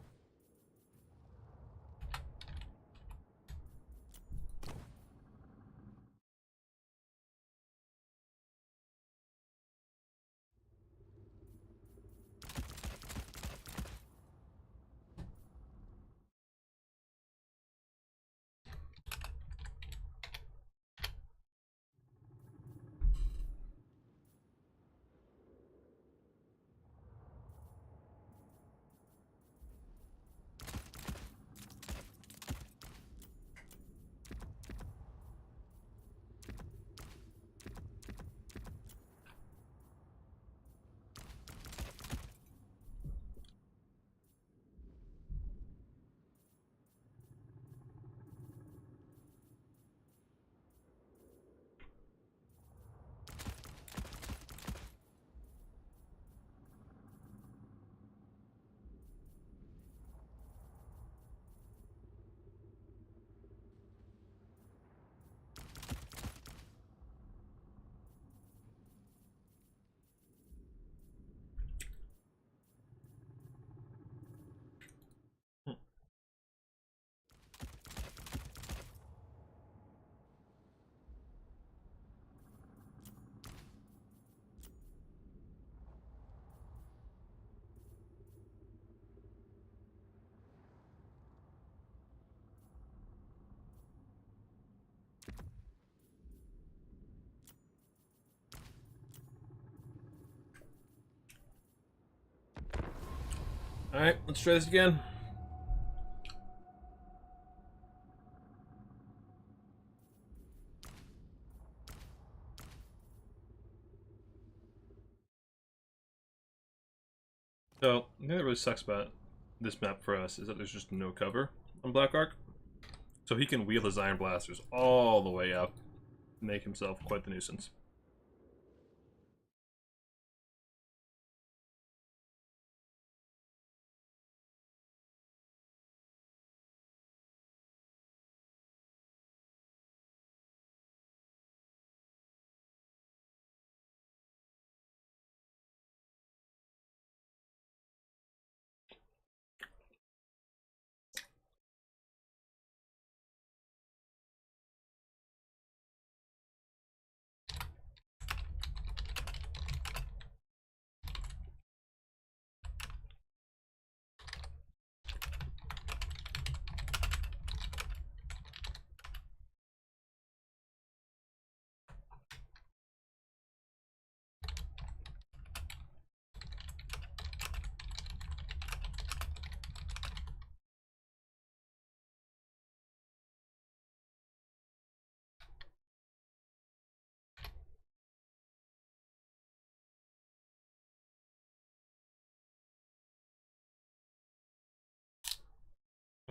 Alright, let's try this again. So, the thing that really sucks about this map for us is that there's just no cover on Black Ark. So he can wheel his Iron Blasters all the way up and make himself quite the nuisance.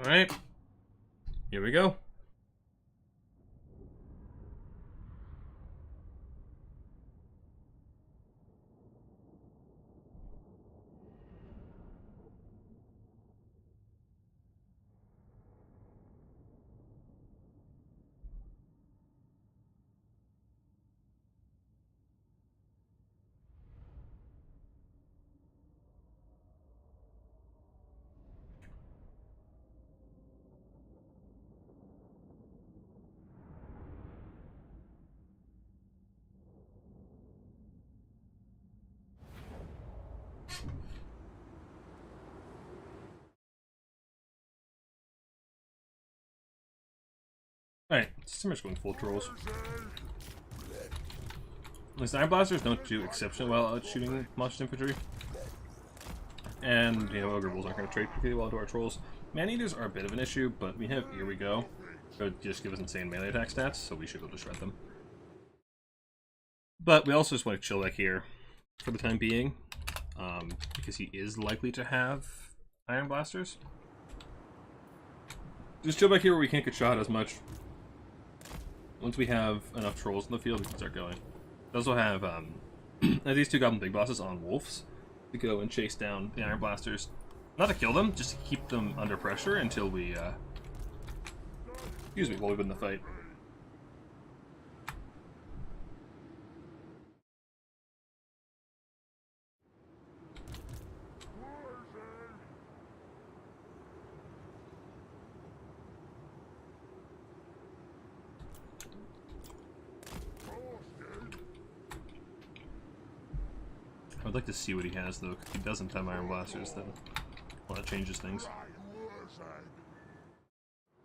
Alright, here we go. Alright, Simmer's going full trolls. These Iron Blasters don't do exceptionally well at shooting monster infantry. And, you know, Ogre Bulls aren't going to trade particularly well to our trolls. Man-Eaters are a bit of an issue, but we have Here We Go. It would just give us insane melee attack stats, so we should be able to shred them. But we also just want to chill back here for the time being, because he is likely to have Iron Blasters. Just chill back here where we can't get shot as much. Once we have enough trolls in the field, we can start going. We also have these two Goblin Big Bosses on wolves to go and chase down the Iron Blasters Not to kill them, just to keep them under pressure until we, excuse me, while we win the fight. I would like to see what he has, though. If he doesn't have Iron Blasters, then well, that changes things.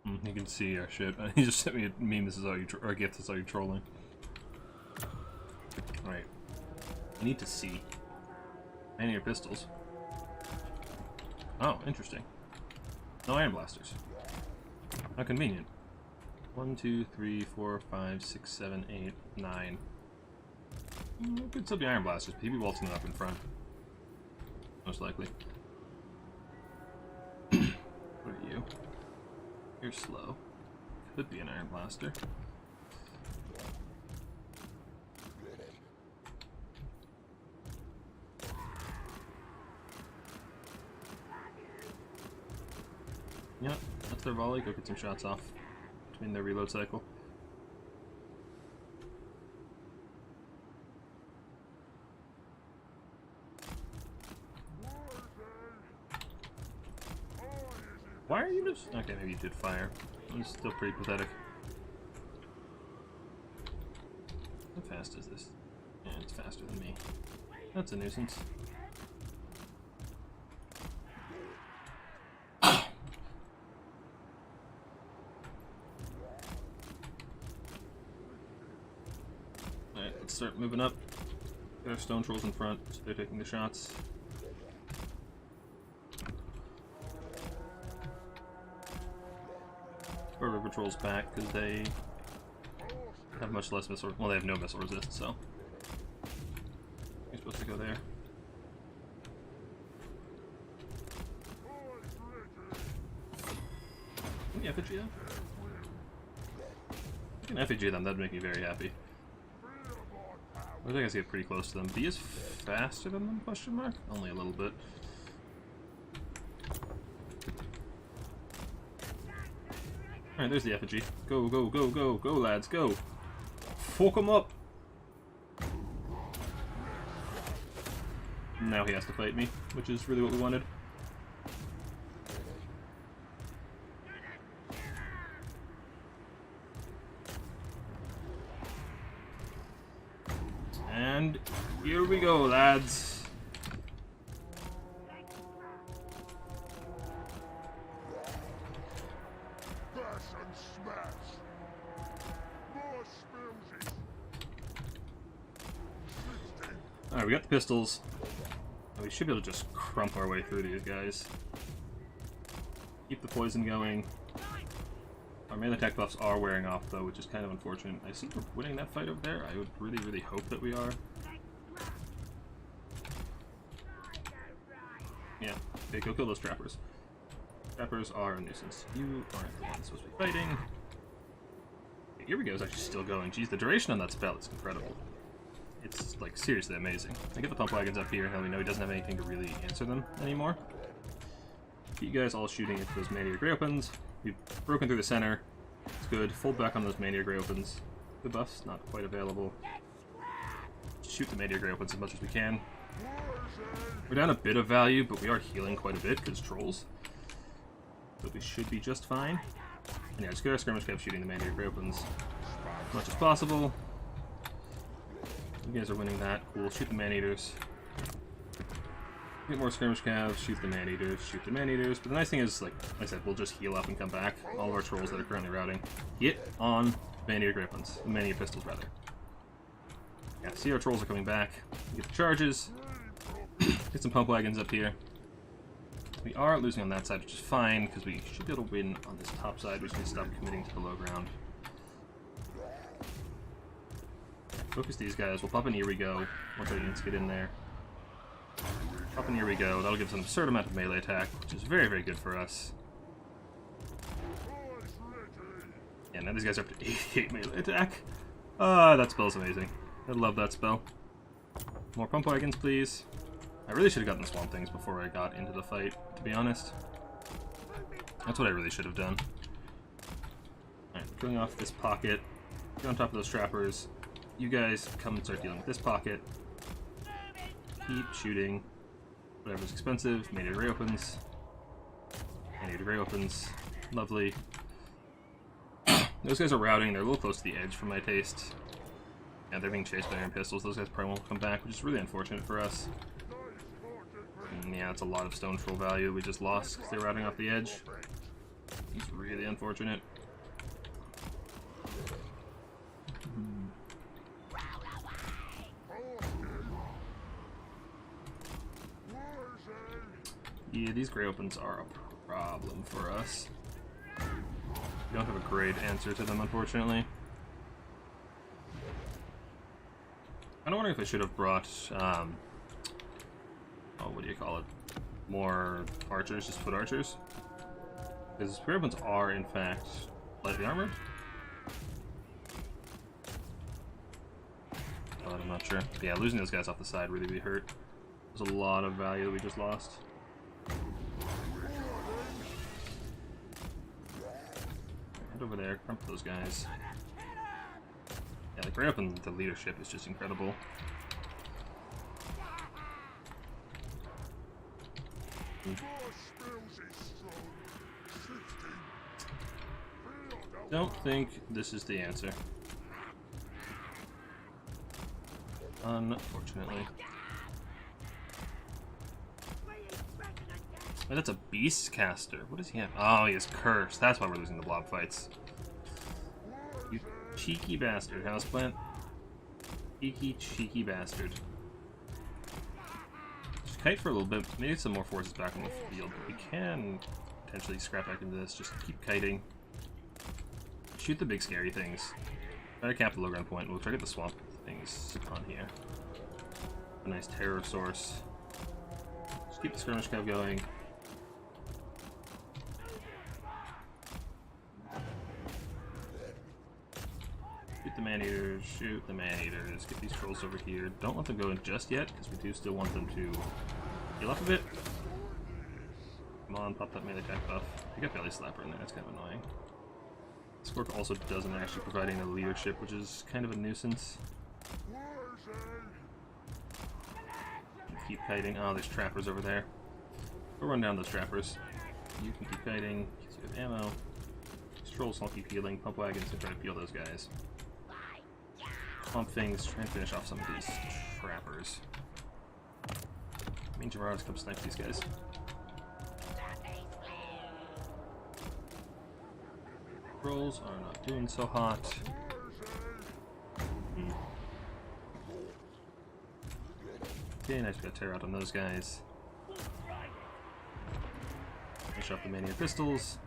You can see our shit. He just sent me a meme. This is all you, or a gift. This is all you trolling. All right. I need to see. Any of your pistols? Oh, interesting. No Iron Blasters. How convenient. 1, 2, 3, 4, 5, 6, 7, 8, 9. Could still be Iron Blasters, but he'd be waltzing them up in front. Most likely. What are you? You're slow. Could be an Iron Blaster. Yep, that's their volley. Go get some shots off between their reload cycle. Why are you just... Okay, maybe you did fire. It's still pretty pathetic. How fast is this? Yeah, it's faster than me. That's a nuisance. Alright, let's start moving up. Got our stone trolls in front, so they're taking the shots. River Patrol's back because they have much less missile. Well, they have no missile resist, so you're supposed to go there. Can you effigy them? I can effigy them. That'd make me very happy. I think I get pretty close to them. B is faster than them? Question mark? Only a little bit. Alright, there's the effigy. Go, go, go, go, go, lads, go! Fuck him up! Now he has to fight me, which is really what we wanted. And here we go, lads. Alright, we got the pistols. We should be able to just crump our way through these guys. Keep the poison going. Our melee attack buffs are wearing off, though, which is kind of unfortunate. I see we're winning that fight over there. I would really, really hope that we are. Yeah. Okay, go kill those trappers. Trappers are a nuisance. You aren't the ones supposed to be fighting. Okay, here we go. Is actually still going. Jeez, the duration on that spell is incredible. It's, like, seriously amazing. I get the pump wagons up here, and we know he doesn't have anything to really answer them anymore. Keep you guys all shooting at those Mania Grey Opens. We've broken through the center. It's good. Fold back on those Mania Grey Opens. The buff's not quite available. Just shoot the Mania Grey Opens as much as we can. We're down a bit of value, but we are healing quite a bit because trolls. But we should be just fine. And yeah, just get our skirmish cap shooting the Mania Grey Opens as much as possible. You guys are winning that. Cool. Shoot the man-eaters. Get more skirmish calves, shoot the man-eaters, shoot the man-eaters. But the nice thing is, like I said, we'll just heal up and come back. All of our trolls that are currently routing. Get on man-eater griffins. Man-eater pistols, rather. Yeah, see our trolls are coming back. Get the charges. Get some pump wagons up here. We are losing on that side, which is fine, because we should be able to win on this top side. We just need to stop committing to the low ground. Focus these guys. We'll pop an Here We Go once our units get in there. Pop an Here We Go. That'll give us an absurd amount of melee attack, which is very, very good for us. Yeah, now these guys are up to 88 melee attack. Ah, that spell's amazing. I love that spell. More pump wagons, please. I really should have gotten the swamp things before I got into the fight, to be honest. That's what I really should have done. Alright, killing off this pocket. Get on top of those trappers. You guys come and start dealing with this pocket. Keep shooting. Whatever's expensive. Mania Ray opens. Mania Ray opens. Lovely. Those guys are routing. They're a little close to the edge for my taste. Yeah, they're being chased by iron pistols. Those guys probably won't come back, which is really unfortunate for us. And yeah, it's a lot of stone troll value we just lost because they're routing off the edge. It's really unfortunate. Yeah, these gray opens are a problem for us. We don't have a great answer to them, unfortunately. I'm wondering if I should have brought, oh, what do you call it? More archers, just foot archers? Because gray opens are, in fact, lightly armored. But I'm not sure. But yeah, losing those guys off the side really, really hurt. There's a lot of value that we just lost. Head over there, crump those guys. Yeah, the gray open, the leadership is just incredible. Don't think this is the answer. Unfortunately. Oh, that's a beast caster. What does he have? Oh, he has curse. That's why we're losing the blob fights. You cheeky bastard, houseplant. Cheeky bastard. Just kite for a little bit. Maybe some more forces back on the field. But we can potentially scrap back into this. Just keep kiting. Shoot the big scary things. Try to cap the low ground point. We'll try to get the swamp things on here. A nice terror source. Just keep the skirmish cav going. Shoot the man-eaters, shoot the man-eaters, get these trolls over here. Don't let them go in just yet, because we do still want them to heal up a bit. Come on, pop that melee attack buff. You got Belly Slapper in there, that's kind of annoying. Squirk also doesn't actually providing the leadership, which is kind of a nuisance. Keep kiting. Oh, there's trappers over there. We'll run down those trappers. You can keep kiting, because you have ammo. These trolls will keep healing. Pump wagons can try to peel those guys. Pump things, try and finish off some of these trappers. Mean Gerards come snipe these guys. Trolls are not doing so hot. Okay, nice, we got tear out on those guys. Finish off the mania pistols.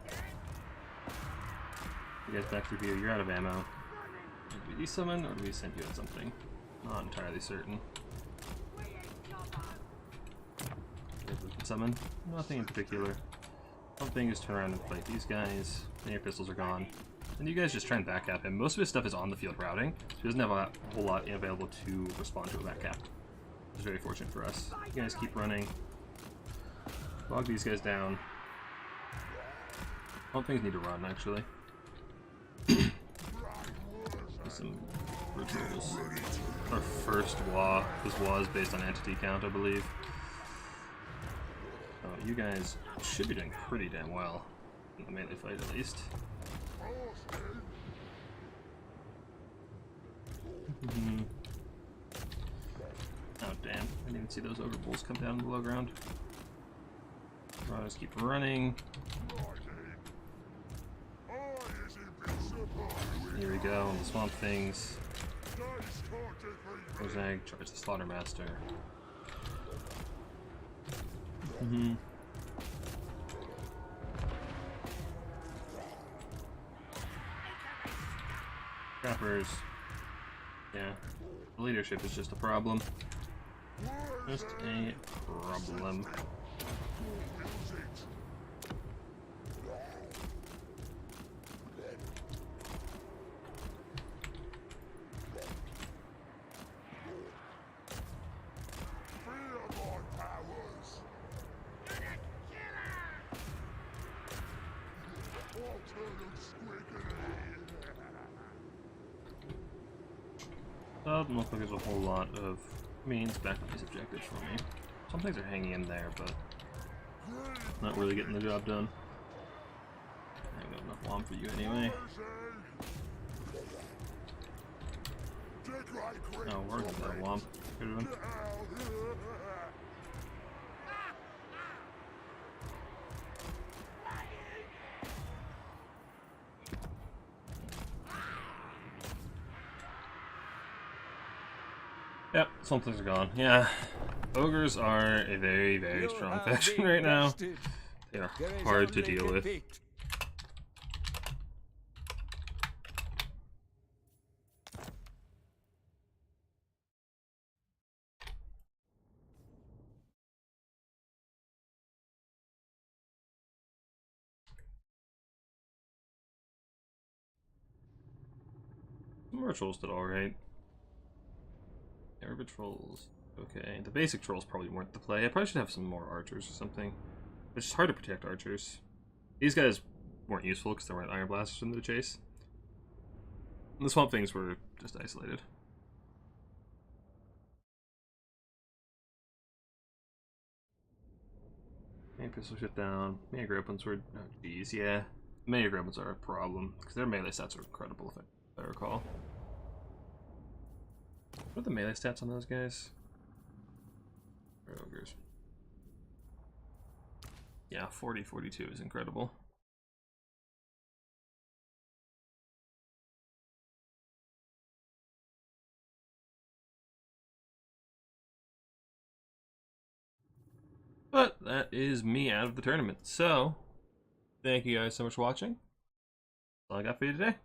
You guys back through here, you're out of ammo. Did we desummon or did we send you on something? Not entirely certain. Summon? Nothing in particular. One thing is turn around and fight these guys. Mania pistols are gone. And you guys just try and backcap him. Most of his stuff is on the field routing, so he doesn't have a whole lot available to respond to a backcap. Which is very fortunate for us. You guys keep running. Log these guys down. All things need to run, actually. Some rituals. Our first WAAAAAGH. This WAAAAGH is based on entity count, I believe. Oh, you guys should be doing pretty damn well in the melee fight, at least. Oh damn! I didn't even see those ogre bulls come down below ground. I'll just keep running. Here we go, on the swamp things. Ozag, charge the Slaughtermaster. Trappers. Yeah. The leadership is just a problem. Just a problem. Doesn't look like there's a whole lot of means back on these objectives for me. Some things are hanging in there, but not really getting the job done. I ain't got enough womp for you anyway. Oh, where's that womp? Could've been. Yep, some things are gone. Yeah, ogres are a very, very strong faction right now. They are hard to deal with. Some more trolls did alright. Air patrols. Okay, the basic trolls probably weren't the play. I probably should have some more archers or something. It's just hard to protect archers. These guys weren't useful because there weren't iron blasters in the chase. And the swamp things were just isolated. Main pistol shut down. Melee grapplins were... oh geez, yeah. Melee grapplins are a problem because their melee stats are incredible if I recall. What are the melee stats on those guys? Or ogres. Yeah, 40-42 is incredible. But that is me out of the tournament. So, thank you guys so much for watching. That's all I got for you today.